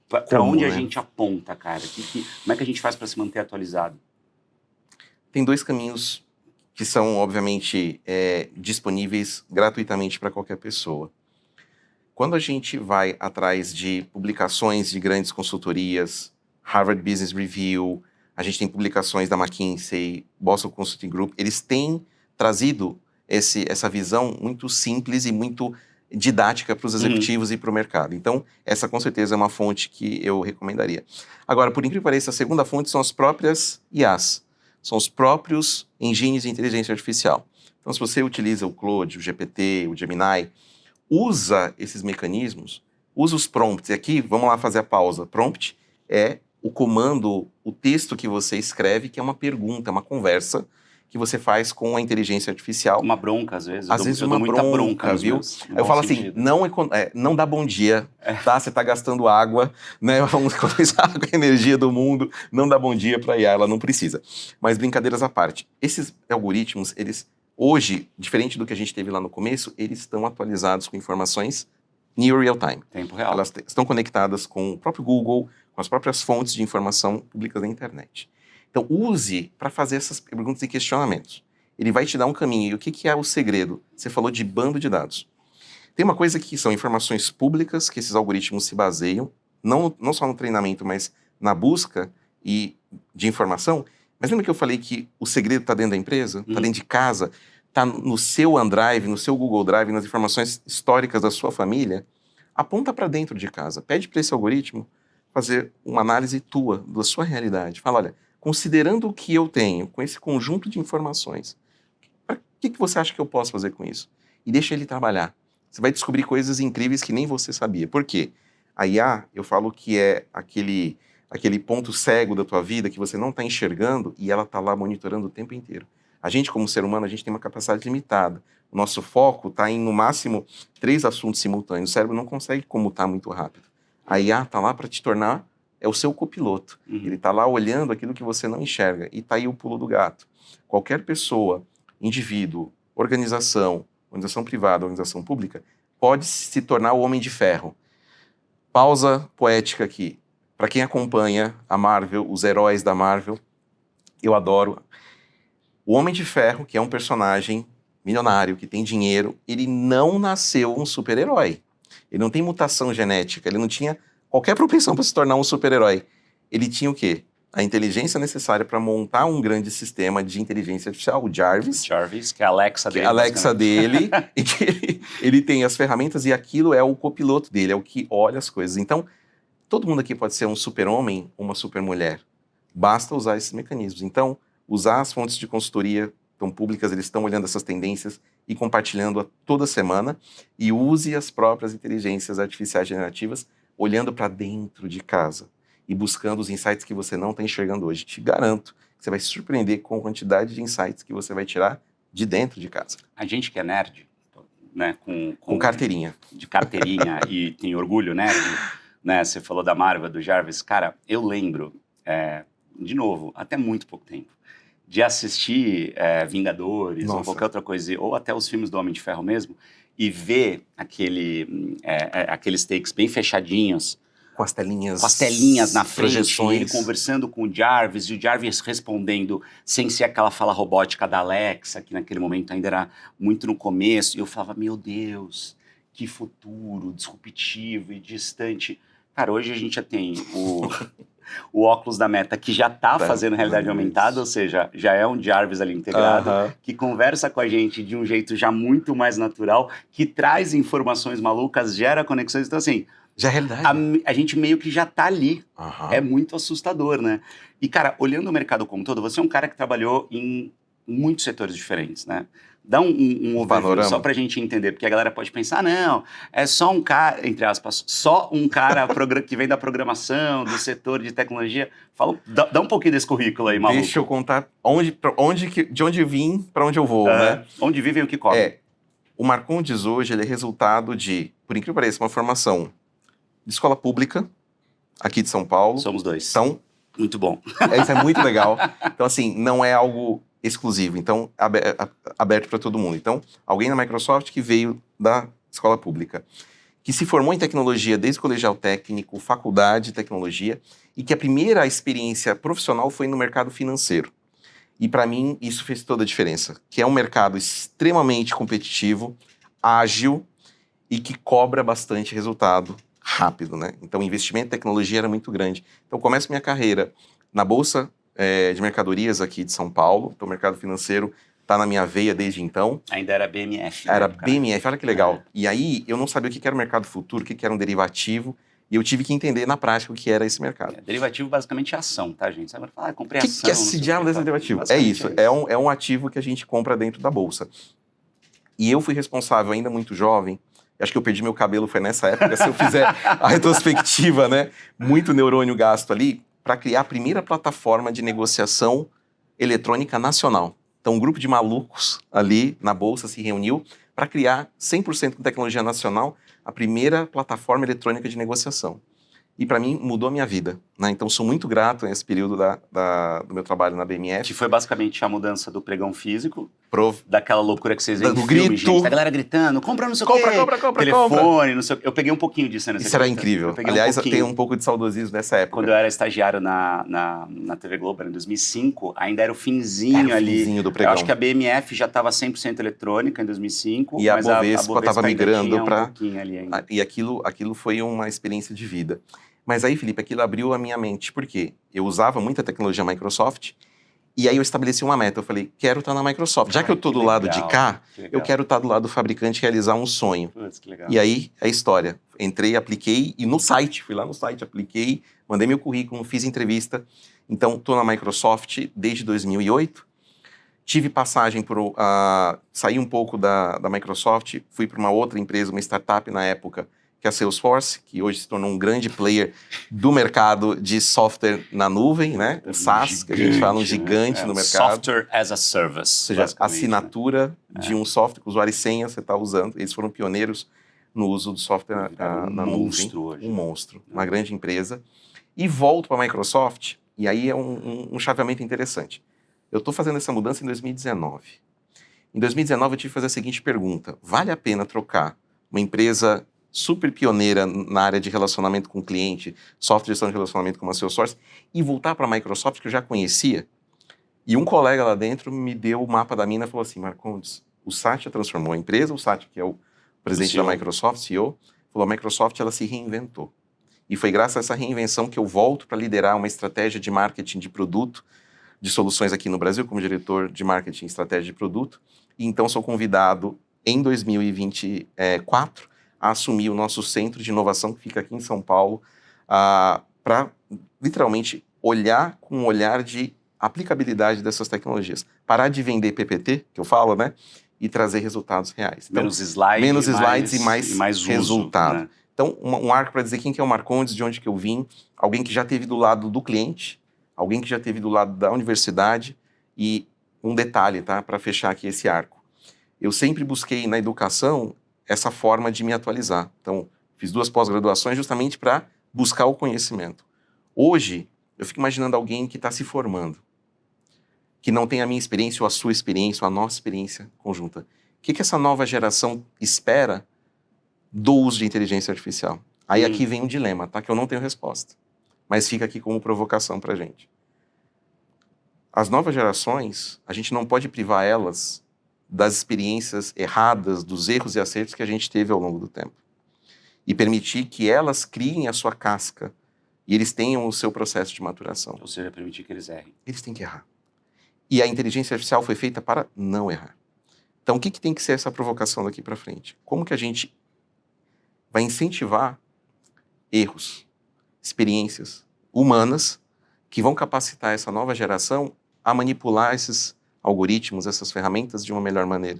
Para onde a gente aponta, cara? Como é que a gente faz para se manter atualizado? Tem dois caminhos que são, obviamente, disponíveis gratuitamente para qualquer pessoa. Quando a gente vai atrás de publicações de grandes consultorias, Harvard Business Review, a gente tem publicações da McKinsey, Boston Consulting Group, eles têm trazido essa visão muito simples e muito didática para os executivos e para o mercado. Então, essa com certeza é uma fonte que eu recomendaria. Agora, por incrível que pareça, a segunda fonte são as próprias IAs, são os próprios engines de inteligência artificial. Então, se você utiliza o Claude, o GPT, o Gemini, usa esses mecanismos, usa os prompts. E aqui, vamos lá fazer a pausa. Prompt é o comando, o texto que você escreve, que é uma pergunta, uma conversa que você faz com a inteligência artificial. Uma bronca, às vezes. Às vezes uma muita bronca, viu? meus, Eu falo assim, não dá bom dia, tá? Você tá gastando água, né? Vamos economizar água e energia do mundo, não dá bom dia para IA, ela não precisa. Mas brincadeiras à parte, esses algoritmos, eles, hoje, diferente do que a gente teve lá no começo, eles estão atualizados com informações near real time. Tempo real. Elas estão conectadas com o próprio Google, com as próprias fontes de informação públicas da internet. Então, use para fazer essas perguntas e questionamentos. Ele vai te dar um caminho. E o que é o segredo? Você falou de bando de dados. Tem uma coisa que são informações públicas, que esses algoritmos se baseiam, não só no treinamento, mas na busca de informação. Mas lembra que eu falei que o segredo está dentro da empresa? Está dentro de casa? Está no seu OneDrive, no seu Google Drive, nas informações históricas da sua família? Aponta para dentro de casa. Pede para esse algoritmo fazer uma análise tua, da sua realidade. Fala, olha, considerando o que eu tenho, com esse conjunto de informações, o que você acha que eu posso fazer com isso? E deixa ele trabalhar. Você vai descobrir coisas incríveis que nem você sabia. Por quê? A IA, eu falo que é aquele ponto cego da tua vida que você não está enxergando e ela está lá monitorando o tempo inteiro. A gente, como ser humano, a gente tem uma capacidade limitada. O nosso foco está em, no máximo, 3 assuntos simultâneos. O cérebro não consegue comutar muito rápido. A IA está lá para te tornar o seu copiloto. Ele está lá olhando aquilo que você não enxerga. E está aí o pulo do gato. Qualquer pessoa, indivíduo, organização privada, organização pública, pode se tornar o Homem de Ferro. Pausa poética aqui. Para quem acompanha a Marvel, os heróis da Marvel, eu adoro. O Homem de Ferro, que é um personagem milionário, que tem dinheiro, ele não nasceu um super-herói. Ele não tem mutação genética, ele não tinha qualquer propensão para se tornar um super-herói. Ele tinha o quê? A inteligência necessária para montar um grande sistema de inteligência artificial, o Jarvis. Jarvis, que é a Alexa dele. Alexa dele, e que ele tem as ferramentas e aquilo é o copiloto dele, é o que olha as coisas. Então, todo mundo aqui pode ser um super-homem ou uma super-mulher. Basta usar esses mecanismos. Então, usar as fontes de consultoria tão públicas, eles estão olhando essas tendências e compartilhando toda semana. E use as próprias inteligências artificiais generativas olhando para dentro de casa e buscando os insights que você não está enxergando hoje. Te garanto que você vai se surpreender com a quantidade de insights que você vai tirar de dentro de casa. A gente que é nerd, né, com carteirinha. De carteirinha e tem orgulho nerd, né? Você falou da Marvel, do Jarvis. Cara, eu lembro, de novo, até muito pouco tempo, de assistir Vingadores ou qualquer outra coisa, ou até os filmes do Homem de Ferro mesmo, e ver aqueles takes bem fechadinhos, com as telinhas na frente, ele conversando com o Jarvis, e o Jarvis respondendo sem ser aquela fala robótica da Alexa, que naquele momento ainda era muito no começo, e eu falava, meu Deus, que futuro disruptivo e distante. Cara, hoje a gente já tem o óculos da Meta, que já está fazendo realidade aumentada, ou seja, já é um Jarvis ali integrado, que conversa com a gente de um jeito já muito mais natural, que traz informações malucas, gera conexões. Então, assim, já é realidade. A gente meio que já está ali. É muito assustador, né? E, cara, olhando o mercado como um todo, você é um cara que trabalhou em muitos setores diferentes, né? Dá um overview só pra gente entender, porque a galera pode pensar, não, é só um cara, entre aspas, só um cara que vem da programação, do setor de tecnologia. Dá um pouquinho desse currículo aí, maluco. Deixa eu contar de onde vim, para onde eu vou, né? Onde vivem o que comem. O Marcondes hoje, ele é resultado de, por incrível que pareça, uma formação de escola pública, aqui de São Paulo. Somos 2. Então, muito bom. Isso é muito legal. Então, assim, não é algo exclusivo, então aberto para todo mundo. Então, alguém na Microsoft que veio da escola pública, que se formou em tecnologia desde o colegial técnico, faculdade de tecnologia, e que a primeira experiência profissional foi no mercado financeiro. E para mim isso fez toda a diferença, que é um mercado extremamente competitivo, ágil e que cobra bastante resultado rápido, né? Então, o investimento em tecnologia era muito grande. Então, eu começo minha carreira na Bolsa de Mercadorias aqui de São Paulo. Então, o mercado financeiro está na minha veia desde então. Ainda era BMF. Era época, BMF, olha que legal. É. E aí, eu não sabia o que era o mercado futuro, o que era um derivativo, e eu tive que entender na prática o que era esse mercado. Derivativo basicamente é ação, tá, gente? Você vai falar, comprei O ação. que é esse diabo desse derivativo? É isso, é um ativo que a gente compra dentro da Bolsa. E eu fui responsável, ainda muito jovem, acho que eu perdi meu cabelo, foi nessa época, se eu fizer a retrospectiva, né? Muito neurônio gasto ali, para criar a primeira plataforma de negociação eletrônica nacional. Então, um grupo de malucos ali na Bolsa se reuniu para criar 100% com tecnologia nacional a primeira plataforma eletrônica de negociação. E para mim mudou a minha vida, né? Então sou muito grato nesse período do meu trabalho na BMF. Que foi basicamente a mudança do pregão físico, Prov... daquela loucura que vocês veem do em filme, grito, gente, a galera gritando, compra não sei o quê, compra, telefone, não sei o quê. Eu peguei um pouquinho disso, né? Isso era incrível. Aliás, eu tenho um pouco de saudosismo dessa época. Quando eu era estagiário na TV Globo, em 2005, ainda era o finzinho ali. Finzinho do pregão. Eu acho que a BMF já estava 100% eletrônica em 2005, e mas a Bovespa estava migrando para... um pouquinho ali ainda. E aquilo foi uma experiência de vida. Mas aí, Felipe, aquilo abriu a minha mente. Por quê? Eu usava muita tecnologia Microsoft e aí eu estabeleci uma meta. Eu falei, quero estar na Microsoft. Já que eu estou do lado de cá, eu quero estar do lado do fabricante e realizar um sonho. Putz, que legal. E aí, a história. Entrei, apliquei e no site, fui lá no site, apliquei, mandei meu currículo, fiz entrevista. Então, estou na Microsoft desde 2008. Tive passagem por... saí um pouco da Microsoft, fui para uma outra empresa, uma startup na época, que é a Salesforce, que hoje se tornou um grande player do mercado de software na nuvem, né? O SaaS, que a gente fala, um gigante no mercado. Software as a Service. Ou seja, assinatura de um software com usuário e senha você está usando. Eles foram pioneiros no uso do software na nuvem. Hoje. Um monstro, uma grande empresa. E volto para a Microsoft, e aí é um chaveamento interessante. Eu estou fazendo essa mudança em 2019. Em 2019 eu tive que fazer a seguinte pergunta. Vale a pena trocar uma empresa super pioneira na área de relacionamento com o cliente, software de gestão de relacionamento como a Salesforce, e voltar para a Microsoft, que eu já conhecia? E um colega lá dentro me deu o mapa da mina e falou assim, Marcondes, o Satya transformou a empresa, o Satya, que é o presidente da Microsoft, CEO, falou, a Microsoft ela se reinventou. E foi graças a essa reinvenção que eu volto para liderar uma estratégia de marketing de produto, de soluções aqui no Brasil, como diretor de marketing e estratégia de produto. E então sou convidado em 2024 a assumir o nosso centro de inovação, que fica aqui em São Paulo, para literalmente olhar com um olhar de aplicabilidade dessas tecnologias. Parar de vender PPT, que eu falo, né? E trazer resultados reais. Então, menos slides e mais resultado. Uso, né? Então, um arco para dizer quem que é o Marcondes, de onde que eu vim, alguém que já esteve do lado do cliente, alguém que já esteve do lado da universidade, e um detalhe, tá? Para fechar aqui esse arco. Eu sempre busquei na educação essa forma de me atualizar. Então, fiz 2 pós-graduações justamente para buscar o conhecimento. Hoje, eu fico imaginando alguém que está se formando, que não tem a minha experiência ou a sua experiência ou a nossa experiência conjunta. O que essa nova geração espera do uso de inteligência artificial? Aí aqui vem um dilema, tá? Que eu não tenho resposta. Mas fica aqui como provocação para a gente. As novas gerações, a gente não pode privar elas das experiências erradas, dos erros e acertos que a gente teve ao longo do tempo. E permitir que elas criem a sua casca e eles tenham o seu processo de maturação. Ou seja, permitir que eles errem. Eles têm que errar. E a inteligência artificial foi feita para não errar. Então, o que tem que ser essa provocação daqui para frente? Como que a gente vai incentivar erros, experiências humanas que vão capacitar essa nova geração a manipular esses algoritmos, essas ferramentas de uma melhor maneira?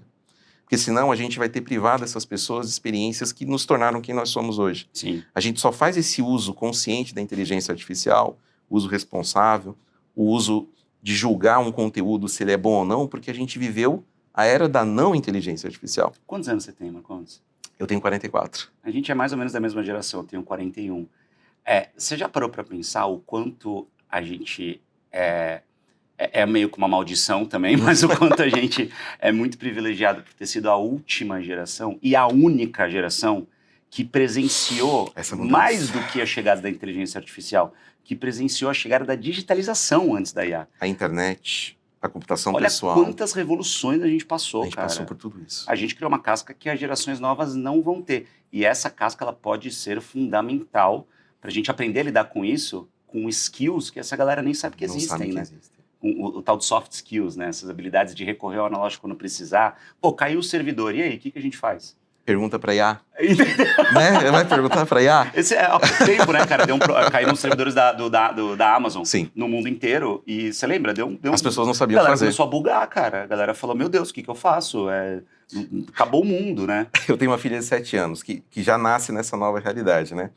Porque senão a gente vai ter privado essas pessoas de experiências que nos tornaram quem nós somos hoje. Sim. A gente só faz esse uso consciente da inteligência artificial, uso responsável, o uso de julgar um conteúdo se ele é bom ou não, porque a gente viveu a era da não inteligência artificial. Quantos anos você tem, Marcondes? Eu tenho 44. A gente é mais ou menos da mesma geração, eu tenho 41. Você já parou para pensar o quanto a gente é meio que uma maldição também, mas o quanto a gente é muito privilegiado por ter sido a última geração e a única geração que presenciou, mais do que a chegada da inteligência artificial, que presenciou a chegada da digitalização antes da IA. A internet, A computação Olha pessoal. quantas revoluções a gente passou, A gente cara. passou por tudo isso. A gente criou uma casca que as gerações novas não vão ter. E essa casca ela pode ser fundamental para a gente aprender a lidar com isso, com skills que essa galera nem sabe que Não existem, sabe que né? existem. O tal de soft skills, né? Essas habilidades de recorrer ao analógico quando precisar. Pô, caiu o servidor, e aí, o que a gente faz? Pergunta pra IA, Entendeu? né? Vai perguntar pra IA? Esse é há pouco tempo, né, cara? Caíram os servidores da Amazon Sim. no mundo inteiro. E você lembra? As pessoas não A sabiam galera fazer. começou a bugar, cara. A galera falou, meu Deus, o que eu faço? Acabou o mundo, né? Eu tenho uma filha de 7 anos que já nasce nessa nova realidade, né?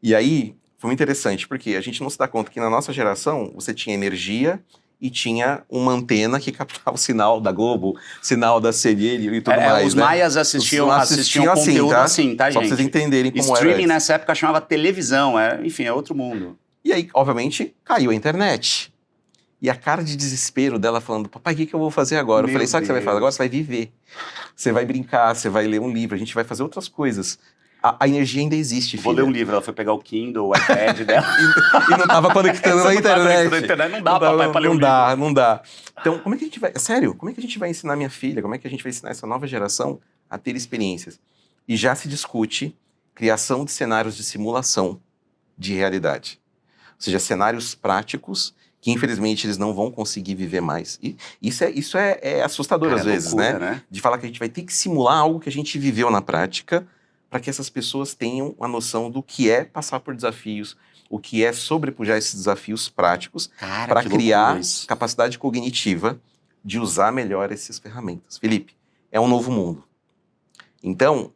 E aí, foi muito interessante, porque a gente não se dá conta que na nossa geração, você tinha energia e tinha uma antena que captava o sinal da Globo, sinal da CNN e tudo mais, Os né? maias assistiam assim, conteúdo tá? assim, tá, Só pra gente? vocês entenderem como era Streaming isso. nessa época chamava televisão, enfim, é outro mundo. E aí, obviamente, caiu a internet. E a cara de desespero dela falando, papai, o que eu vou fazer agora? Eu Meu falei, sabe o que você vai fazer Deus. agora? Você vai viver. Você vai brincar, você vai ler um livro, a gente vai fazer outras coisas. A energia ainda existe, Vou filha. ler um livro, ela foi pegar o Kindle, o iPad dela. E não tava conectando na internet. Não dá, papai, pra ler um livro. Não dá. Então, como é que a gente vai... Sério, como é que a gente vai ensinar minha filha? Como é que a gente vai ensinar essa nova geração a ter experiências? E já se discute criação de cenários de simulação de realidade. Ou seja, cenários práticos que, infelizmente, eles não vão conseguir viver mais. E isso é assustador Cara, às vezes, loucura, né? De falar que a gente vai ter que simular algo que a gente viveu na prática para que essas pessoas tenham uma noção do que é passar por desafios, o que é sobrepujar esses desafios práticos Cara, para que criar loucura isso. capacidade cognitiva de usar melhor essas ferramentas. Felipe, é um novo mundo. Então,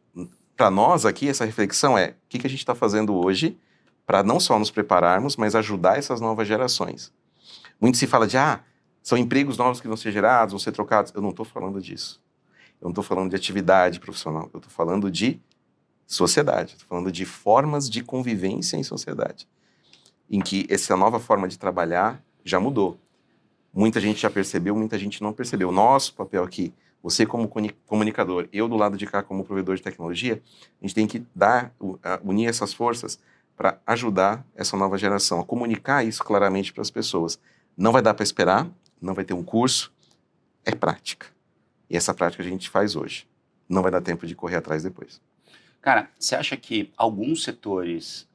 para nós aqui, essa reflexão é o que a gente está fazendo hoje para não só nos prepararmos, mas ajudar essas novas gerações. Muito se fala de, são empregos novos que vão ser gerados, vão ser trocados. Eu não estou falando disso. Eu não estou falando de atividade profissional. Eu estou falando de sociedade. Estou falando de formas de convivência em sociedade. Em que essa nova forma de trabalhar já mudou. Muita gente já percebeu, muita gente não percebeu. Nosso papel aqui, você como comunicador, eu do lado de cá como provedor de tecnologia, a gente tem que unir essas forças para ajudar essa nova geração a comunicar isso claramente para as pessoas. Não vai dar para esperar, não vai ter um curso, é prática. E essa prática a gente faz hoje. Não vai dar tempo de correr atrás depois. Cara, você acha que alguns setores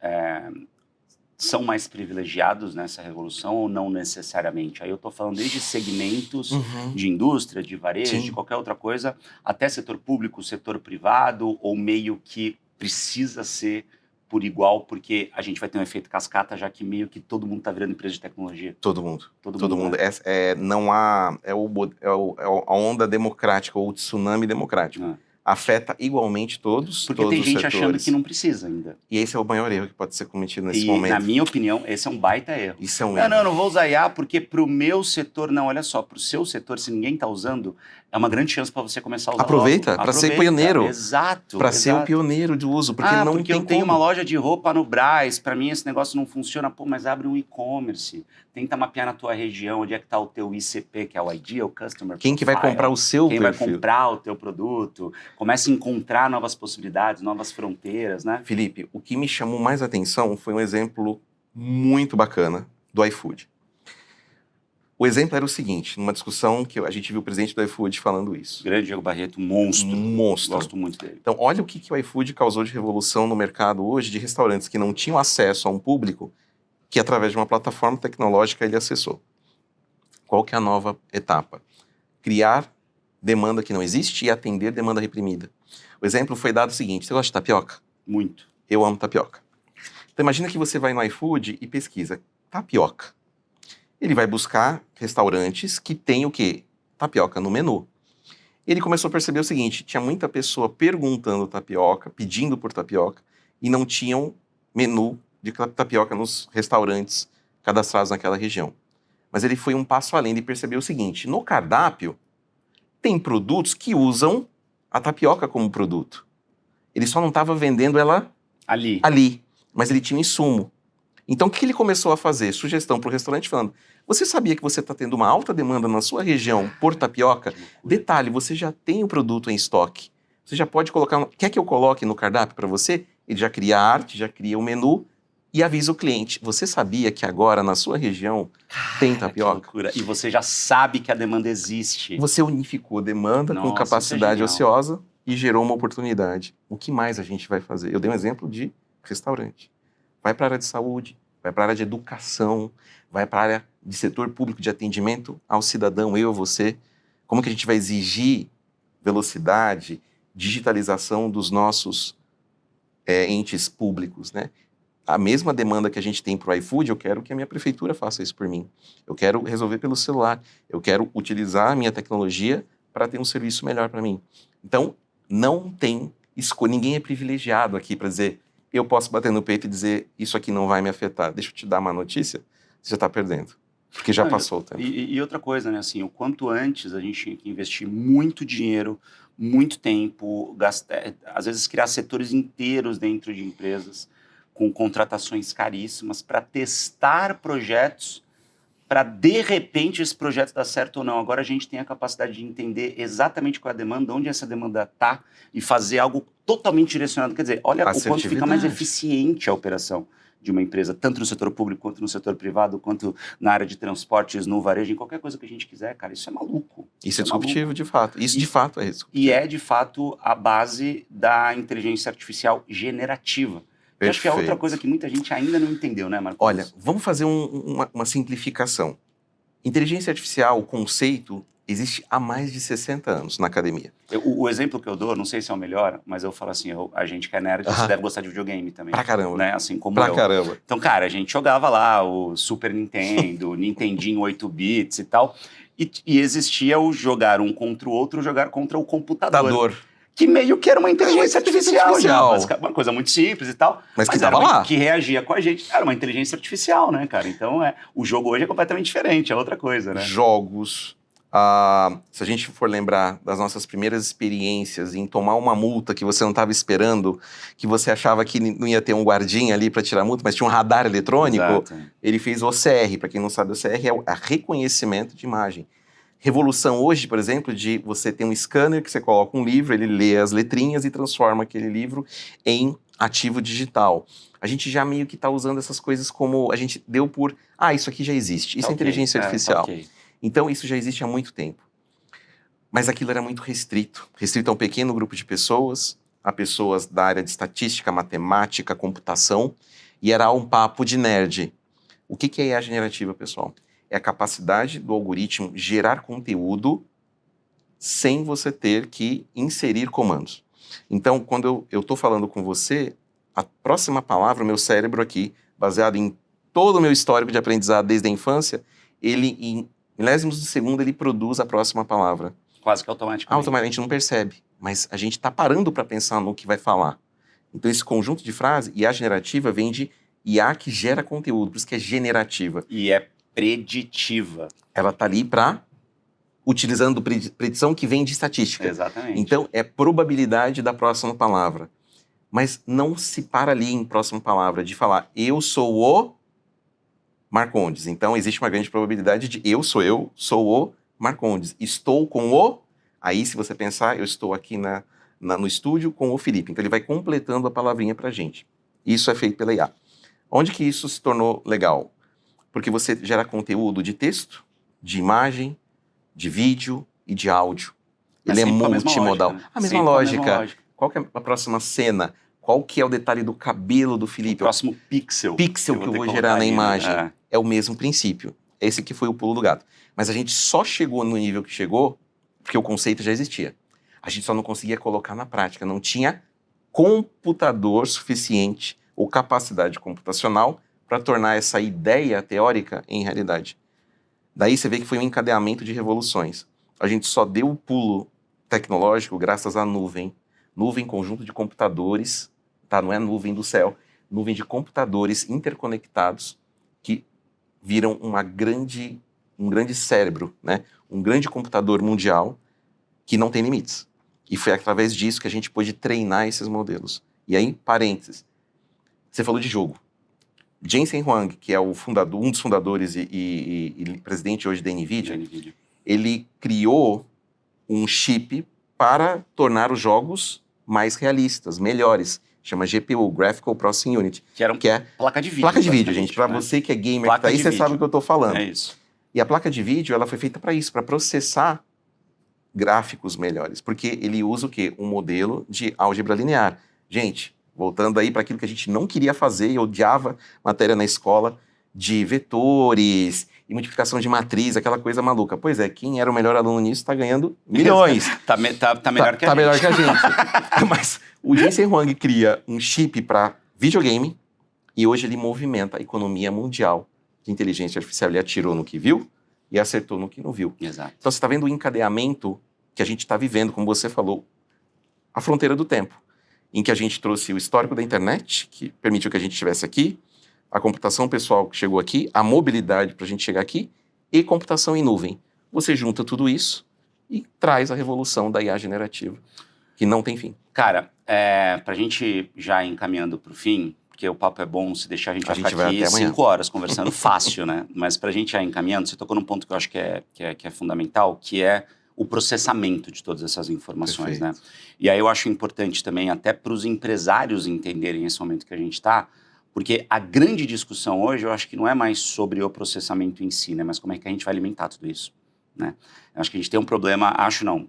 são mais privilegiados nessa revolução ou não necessariamente? Aí eu estou falando desde segmentos de indústria, de varejo, Sim. de qualquer outra coisa, até setor público, setor privado, ou meio que precisa ser por igual, porque a gente vai ter um efeito cascata, já que meio que todo mundo está virando empresa de tecnologia. Todo mundo. Todo mundo. Né? Não há... É a onda democrática, ou o tsunami democrático. Afeta igualmente todos Porque todos tem gente os setores. achando que não precisa ainda. E esse é o maior erro que pode ser cometido nesse E, momento. na minha opinião, esse é um baita erro. Isso é um erro. Não vou usar IA porque pro meu setor, não, olha só, pro seu setor, se ninguém tá usando, é uma grande chance para você começar a usar. Aproveita, para ser pioneiro. Exato. Para ser o pioneiro de uso, porque não porque tem eu tenho como. uma loja de roupa no Brás, para mim esse negócio não funciona, pô, mas abre um e-commerce, tenta mapear na tua região onde é que tá o teu ICP, que é o Ideal Customer Quem que vai Profile, comprar o seu quem perfil? vai comprar o teu produto, começa a encontrar novas possibilidades, novas fronteiras, né? Felipe, o que me chamou mais atenção foi um exemplo muito bacana do iFood. O exemplo era o seguinte, numa discussão que a gente viu o presidente do iFood falando isso. Grande Diego Barreto, monstro. Monstro. Gosto muito dele. Então, olha o que o iFood causou de revolução no mercado hoje de restaurantes que não tinham acesso a um público que, através de uma plataforma tecnológica, ele acessou. Qual que é a nova etapa? Criar demanda que não existe e atender demanda reprimida. O exemplo foi dado o seguinte, você gosta de tapioca? Muito. Eu amo tapioca. Então, imagina que você vai no iFood e pesquisa tapioca. Ele vai buscar restaurantes que têm o quê? Tapioca no menu. Ele começou a perceber o seguinte, tinha muita pessoa perguntando tapioca, pedindo por tapioca, e não tinham menu de tapioca nos restaurantes cadastrados naquela região. Mas ele foi um passo além e percebeu o seguinte, no cardápio tem produtos que usam a tapioca como produto. Ele só não estava vendendo ela ali, mas ele tinha um insumo. Então, o que ele começou a fazer? Sugestão para o restaurante falando, você sabia que você está tendo uma alta demanda na sua região por tapioca? Detalhe, você já tem o produto em estoque. Você já pode colocar... Quer que eu coloque no cardápio para você? Ele já cria a arte, já cria o menu e avisa o cliente. Você sabia que agora na sua região tem Que tapioca? loucura. E você já sabe que a demanda existe. Você unificou demanda com Nossa, capacidade isso é genial. ociosa e gerou uma oportunidade. O que mais a gente vai fazer? Eu dei um exemplo de restaurante. Vai para a área de saúde, vai para a área de educação, vai para a área de setor público de atendimento ao cidadão, eu, você. Como que a gente vai exigir velocidade, digitalização dos nossos entes públicos, né? A mesma demanda que a gente tem para o iFood, eu quero que a minha prefeitura faça isso por mim. Eu quero resolver pelo celular. Eu quero utilizar a minha tecnologia para ter um serviço melhor para mim. Então, não tem escolha. Ninguém é privilegiado aqui para dizer, eu posso bater no peito e dizer, isso aqui não vai me afetar. Deixa eu te dar uma notícia, você já está perdendo. Porque já Não, passou o tempo. E outra coisa, né? Assim, o quanto antes a gente tinha que investir muito dinheiro, muito tempo, gastar, às vezes criar setores inteiros dentro de empresas com contratações caríssimas para testar projetos, para de repente esse projeto dar certo ou não. Agora a gente tem a capacidade de entender exatamente qual é a demanda, onde essa demanda está e fazer algo totalmente direcionado. Quer dizer, olha o quanto fica mais eficiente a operação de uma empresa, tanto no setor público, quanto no setor privado, quanto na área de transportes, no varejo, em qualquer coisa que a gente quiser, cara. Isso é maluco. Isso é disruptivo, de fato. Isso, de fato, é disruptivo. E é, de fato, a base da inteligência artificial generativa. Que acho que é outra coisa que muita gente ainda não entendeu, né, Marcos? Olha, vamos fazer uma simplificação. Inteligência artificial, o conceito, existe há mais de 60 anos na academia. O exemplo que eu dou, não sei se é o melhor, mas eu falo assim, a gente que é nerd, você deve gostar de videogame também. Pra caramba. Né? Assim como pra eu. Caramba. Então, cara, a gente jogava lá o Super Nintendo, Nintendinho 8 bits e tal, e existia o jogar um contra o outro, jogar contra o computador. Que meio que era uma inteligência artificial já, uma coisa muito simples e tal. Mas que tava lá. Que reagia com a gente. Era uma inteligência artificial, né, cara? Então, o jogo hoje é completamente diferente, é outra coisa, né? Jogos. Se a gente for lembrar das nossas primeiras experiências em tomar uma multa que você não estava esperando, que você achava que não ia ter um guardinha ali para tirar a multa, mas tinha um radar eletrônico, Exato. Ele fez OCR. Para quem não sabe, OCR é o reconhecimento de imagem. Revolução hoje, por exemplo, de você ter um scanner que você coloca um livro, ele lê as letrinhas e transforma aquele livro em ativo digital. A gente já meio que está usando essas coisas como a gente deu por, isso aqui já existe, isso é inteligência artificial. Então isso já existe há muito tempo. Mas aquilo era muito restrito a um pequeno grupo de pessoas, a pessoas da área de estatística, matemática, computação, e era um papo de nerd. O que é IA generativa, pessoal? É a capacidade do algoritmo gerar conteúdo sem você ter que inserir comandos. Então, quando eu estou falando com você, a próxima palavra, o meu cérebro aqui, baseado em todo o meu histórico de aprendizado desde a infância, ele, em milésimos de segundo, ele produz a próxima palavra. Quase que automaticamente. Automaticamente, a gente não percebe, mas a gente está parando para pensar no que vai falar. Então, esse conjunto de frases, IA generativa, vem de IA que gera conteúdo, por isso que é generativa. E é preditiva. Ela está ali para, utilizando predição que vem de estatística. Exatamente. Então, é probabilidade da próxima palavra. Mas não se para ali em próxima palavra, de falar, eu sou o Marcondes. Então, existe uma grande probabilidade de eu sou o Marcondes. Estou com o... Aí, se você pensar, eu estou aqui no estúdio com o Felipe. Então, ele vai completando a palavrinha para a gente. Isso é feito pela IA. Onde que isso se tornou legal? Porque você gera conteúdo de texto, de imagem, de vídeo e de áudio. Ele é multimodal. A mesma lógica. Qual que é a próxima cena? Qual que é o detalhe do cabelo do Felipe? O próximo pixel. Pixel que eu vou gerar na imagem. É o mesmo princípio. Esse que foi o pulo do gato. Mas a gente só chegou no nível que chegou porque o conceito já existia. A gente só não conseguia colocar na prática. Não tinha computador suficiente ou capacidade computacional para tornar essa ideia teórica em realidade. Daí você vê que foi um encadeamento de revoluções. A gente só deu o pulo tecnológico graças à nuvem. Nuvem, conjunto de computadores, tá? Não é nuvem do céu, nuvem de computadores interconectados que viram um grande cérebro, né? Um grande computador mundial que não tem limites. E foi através disso que a gente pôde treinar esses modelos. E aí, parênteses, você falou de jogo. Jensen Huang, que é um dos fundadores e presidente hoje da NVIDIA, ele criou um chip para tornar os jogos mais realistas, melhores. chama GPU, Graphical Processing Unit. Que é placa de vídeo. Placa de vídeo, gente. Para você que é gamer placa que tá aí, você sabe o que eu tô falando. É isso. E a placa de vídeo, ela foi feita para isso, para processar gráficos melhores. Porque ele usa o quê? Um modelo de álgebra linear. Gente, voltando aí para aquilo que a gente não queria fazer e odiava matéria na escola, de vetores e multiplicação de matriz, aquela coisa maluca. Pois é, quem era o melhor aluno nisso está ganhando milhões. Tá melhor que a gente. Tá melhor que a gente. Mas o Jensen Huang cria um chip para videogame e hoje ele movimenta a economia mundial de inteligência artificial. Ele atirou no que viu e acertou no que não viu. Exato. Então você está vendo o encadeamento que a gente está vivendo, como você falou, a fronteira do tempo, em que a gente trouxe o histórico da internet, que permitiu que a gente estivesse aqui, a computação pessoal que chegou aqui, a mobilidade para a gente chegar aqui e computação em nuvem. Você junta tudo isso e traz a revolução da IA generativa, que não tem fim. Cara, para a gente já encaminhando para o fim, porque o papo é bom, se deixar a gente vai ficar aqui 5 horas conversando fácil, né? Mas para a gente já encaminhando, você tocou num ponto que eu acho que é fundamental, que é o processamento de todas essas informações, né? E aí eu acho importante também até para os empresários entenderem esse momento que a gente está, porque a grande discussão hoje, eu acho que não é mais sobre o processamento em si, né? Mas como é que a gente vai alimentar tudo isso, né? Eu acho que a gente tem um problema,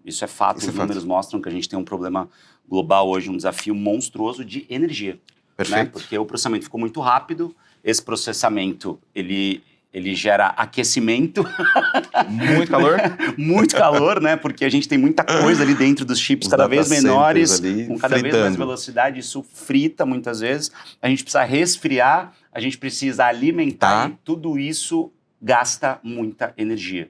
isso é fato, os números mostram que a gente tem um problema global hoje, um desafio monstruoso de energia. Perfeito. Né? Porque o processamento ficou muito rápido, esse processamento, ele gera aquecimento. Muito calor. Muito calor, né? Porque a gente tem muita coisa ali dentro dos chips, cada vez menores, com cada vez mais velocidade, isso frita muitas vezes. A gente precisa resfriar, a gente precisa alimentar, e tudo isso gasta muita energia.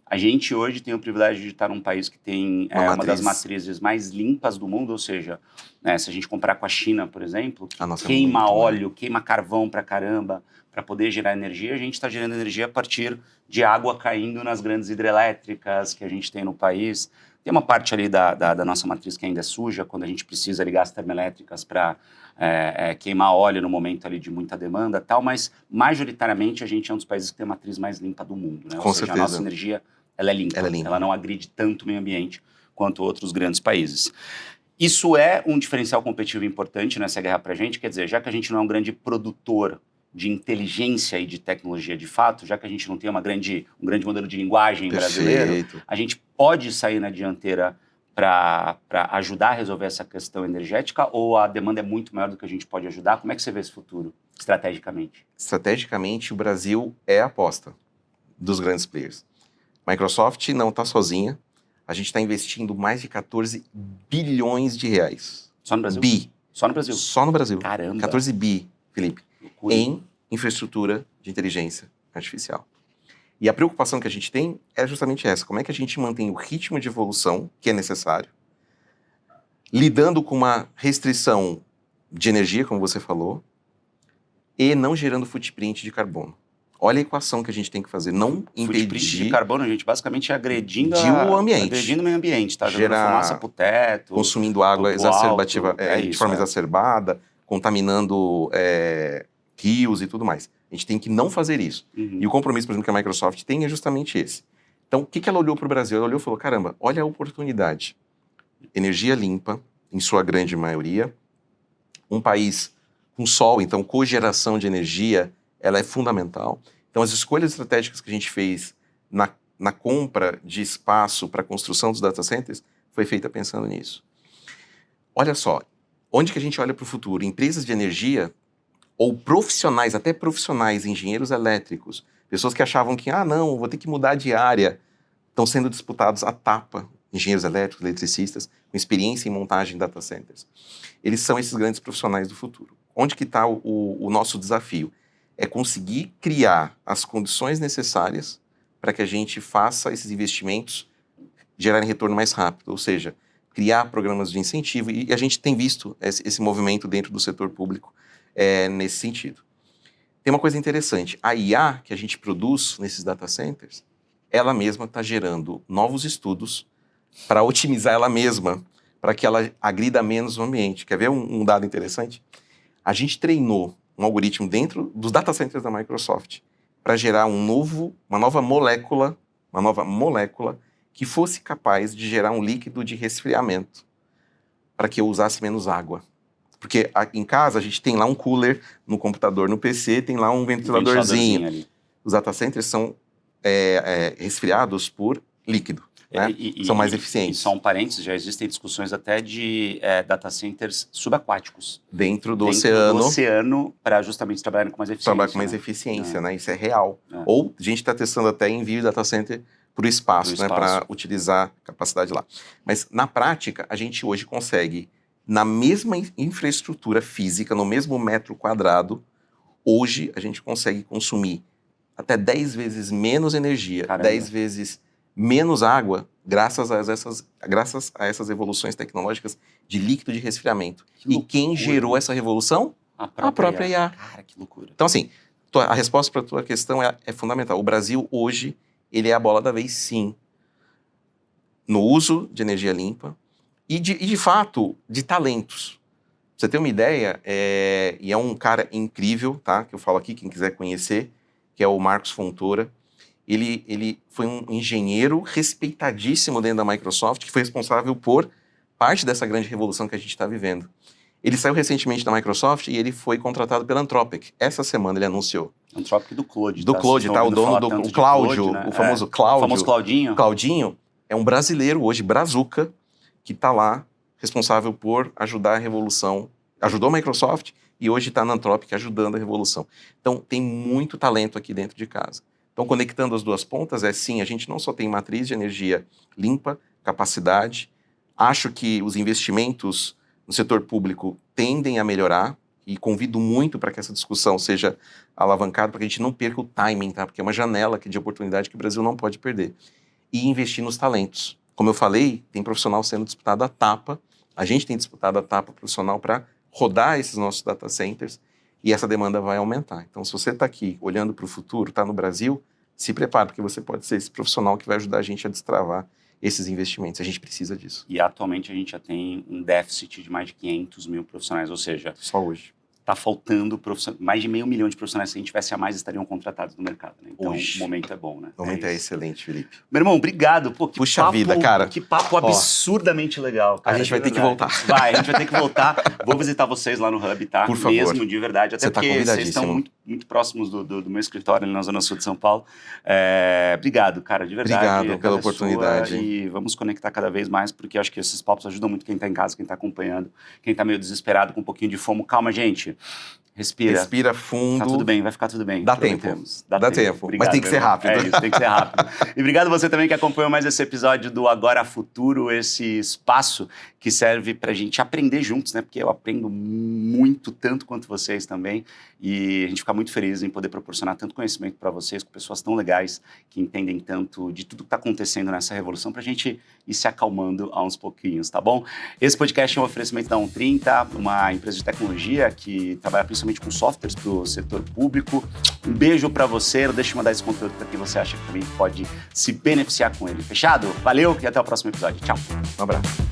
A gente hoje tem o privilégio de estar num país que tem uma das matrizes mais limpas do mundo, ou seja, se a gente comparar com a China, por exemplo, que queima óleo, queima carvão pra caramba, para poder gerar energia, a gente está gerando energia a partir de água caindo nas grandes hidrelétricas que a gente tem no país. Tem uma parte ali da nossa matriz que ainda é suja, quando a gente precisa ligar as termoelétricas para queimar óleo no momento ali de muita demanda e tal, mas majoritariamente a gente é um dos países que tem a matriz mais limpa do mundo, né? Com certeza. A nossa energia ela é limpa, ela não agride tanto o meio ambiente quanto outros grandes países. Isso é um diferencial competitivo importante nessa guerra para a gente, quer dizer, já que a gente não é um grande produtor de inteligência e de tecnologia de fato, já que a gente não tem um grande modelo de linguagem brasileiro, a gente pode sair na dianteira para ajudar a resolver essa questão energética, ou a demanda é muito maior do que a gente pode ajudar? Como é que você vê esse futuro, estrategicamente? Estrategicamente, o Brasil é a aposta dos grandes players. Microsoft não está sozinha. A gente está investindo mais de 14 bilhões de reais. Só no Brasil? Só no Brasil? Só no Brasil. Caramba! 14 bi, Felipe. Loucura. Em infraestrutura de inteligência artificial. E a preocupação que a gente tem é justamente essa. Como é que a gente mantém o ritmo de evolução que é necessário, lidando com uma restrição de energia, como você falou, e não gerando footprint de carbono. Olha a equação que a gente tem que fazer. Não impedir... Footprint de carbono, a gente basicamente agredindo o ambiente. Agredindo o meio ambiente, tá? Gerar Jogando fumaça pro teto. Consumindo água exacerbativa, de forma exacerbada, contaminando rios e tudo mais. A gente tem que não fazer isso. E o compromisso, por exemplo, que a Microsoft tem é justamente esse. Então, o que ela olhou para o Brasil? Ela olhou e falou, caramba, olha a oportunidade. Energia limpa, em sua grande maioria. Um país com sol, então cogeração de energia, ela é fundamental. Então, as escolhas estratégicas que a gente fez na compra de espaço para a construção dos data centers foi feita pensando nisso. Olha só, onde que a gente olha para o futuro? Empresas de energia ou profissionais, até profissionais, engenheiros elétricos, pessoas que achavam que, não, vou ter que mudar de área, estão sendo disputados à tapa, engenheiros elétricos, eletricistas, com experiência em montagem de data centers. Eles são esses grandes profissionais do futuro. Onde que está o nosso desafio? É conseguir criar as condições necessárias para que a gente faça esses investimentos gerarem retorno mais rápido, ou seja, criar programas de incentivo, e a gente tem visto esse movimento dentro do setor público nesse sentido. Tem uma coisa interessante, a IA que a gente produz nesses data centers, ela mesma está gerando novos estudos para otimizar ela mesma, para que ela agrida menos o ambiente. Quer ver um dado interessante? A gente treinou um algoritmo dentro dos data centers da Microsoft para gerar uma nova molécula que fosse capaz de gerar um líquido de resfriamento para que eu usasse menos água. Porque em casa a gente tem lá um cooler no computador, no PC, tem lá um ventiladorzinho. Ali. Os data centers são resfriados por líquido. Né? São mais eficientes. E só um parênteses, já existem discussões até de data centers subaquáticos. Dentro do oceano, para justamente trabalhar com mais eficiência. Trabalhar com mais eficiência, né? Isso é real. Ou a gente está testando até envio de data center para o espaço, né? Para utilizar a capacidade lá. Mas, na prática, a gente hoje consegue, na mesma infraestrutura física, no mesmo metro quadrado, hoje a gente consegue consumir até 10 vezes menos energia, 10 vezes menos água, graças a essas evoluções tecnológicas de líquido de resfriamento. E quem gerou essa revolução? A própria IA. Cara, que loucura. Então, assim, a resposta para a tua questão é fundamental. O Brasil, hoje, ele é a bola da vez, sim, no uso de energia limpa e de fato, de talentos. Pra você ter uma ideia, e é um cara incrível, tá? Que eu falo aqui, quem quiser conhecer, que é o Marcos Fontoura. Ele foi um engenheiro respeitadíssimo dentro da Microsoft, que foi responsável por parte dessa grande revolução que a gente está vivendo. Ele saiu recentemente da Microsoft e ele foi contratado pela Anthropic. Essa semana ele anunciou. Anthropic do Claude. Do Claude, tá? O dono do Cláudio, né? O famoso Cláudio. O famoso Claudinho. Claudinho é um brasileiro hoje, brazuca, que está lá, responsável por ajudar a revolução. Ajudou a Microsoft e hoje está na Anthropic ajudando a revolução. Então, tem muito talento aqui dentro de casa. Então, conectando as duas pontas, sim, a gente não só tem matriz de energia limpa, capacidade. Acho que os investimentos no setor público tendem a melhorar e convido muito para que essa discussão seja alavancada, para que a gente não perca o timing, tá? Porque é uma janela de oportunidade que o Brasil não pode perder. E investir nos talentos. Como eu falei, tem profissional sendo disputado a tapa, a gente tem disputado a tapa profissional para rodar esses nossos data centers e essa demanda vai aumentar. Então, se você está aqui olhando para o futuro, está no Brasil, se prepare, porque você pode ser esse profissional que vai ajudar a gente a destravar esses investimentos. A gente precisa disso. E atualmente a gente já tem um déficit de mais de 500 mil profissionais, ou seja... Só hoje. Está faltando mais de 500 mil de profissionais. Se a gente tivesse a mais, estariam contratados no mercado. Né? Então, hoje. O momento é bom, né? O momento é excelente, Felipe. Meu irmão, obrigado. Pô, Puxa vida, cara. Que papo absurdamente legal, cara. A gente vai ter que voltar. A gente vai ter que voltar. Vou visitar vocês lá no Hub, tá? Por favor. Mesmo, de verdade. Até você porque vocês estão muito próximos do meu escritório, ali na Zona Sul de São Paulo. Obrigado, cara, de verdade. Obrigado pela oportunidade. E vamos conectar cada vez mais, porque eu acho que esses papos ajudam muito quem está em casa, quem está acompanhando, quem está meio desesperado, com um pouquinho de fome. Calma, gente. Respira fundo. Tá tudo bem, vai ficar tudo bem. Dá tempo. Dá tempo. Obrigado, mas tem que ser rápido. É isso, tem que ser rápido. E obrigado você também que acompanhou mais esse episódio do Agora Futuro, esse espaço que serve pra gente aprender juntos, né? Porque eu aprendo muito, tanto quanto vocês também. E a gente fica muito feliz em poder proporcionar tanto conhecimento para vocês, com pessoas tão legais, que entendem tanto de tudo que está acontecendo nessa revolução, pra gente ir se acalmando a uns pouquinhos, tá bom? Esse podcast é um oferecimento da On30, uma empresa de tecnologia que trabalha principalmente com softwares para o setor público. Um beijo para você, deixa eu mandar esse conteúdo para quem você acha que também pode se beneficiar com ele. Fechado? Valeu e até o próximo episódio. Tchau. Um abraço.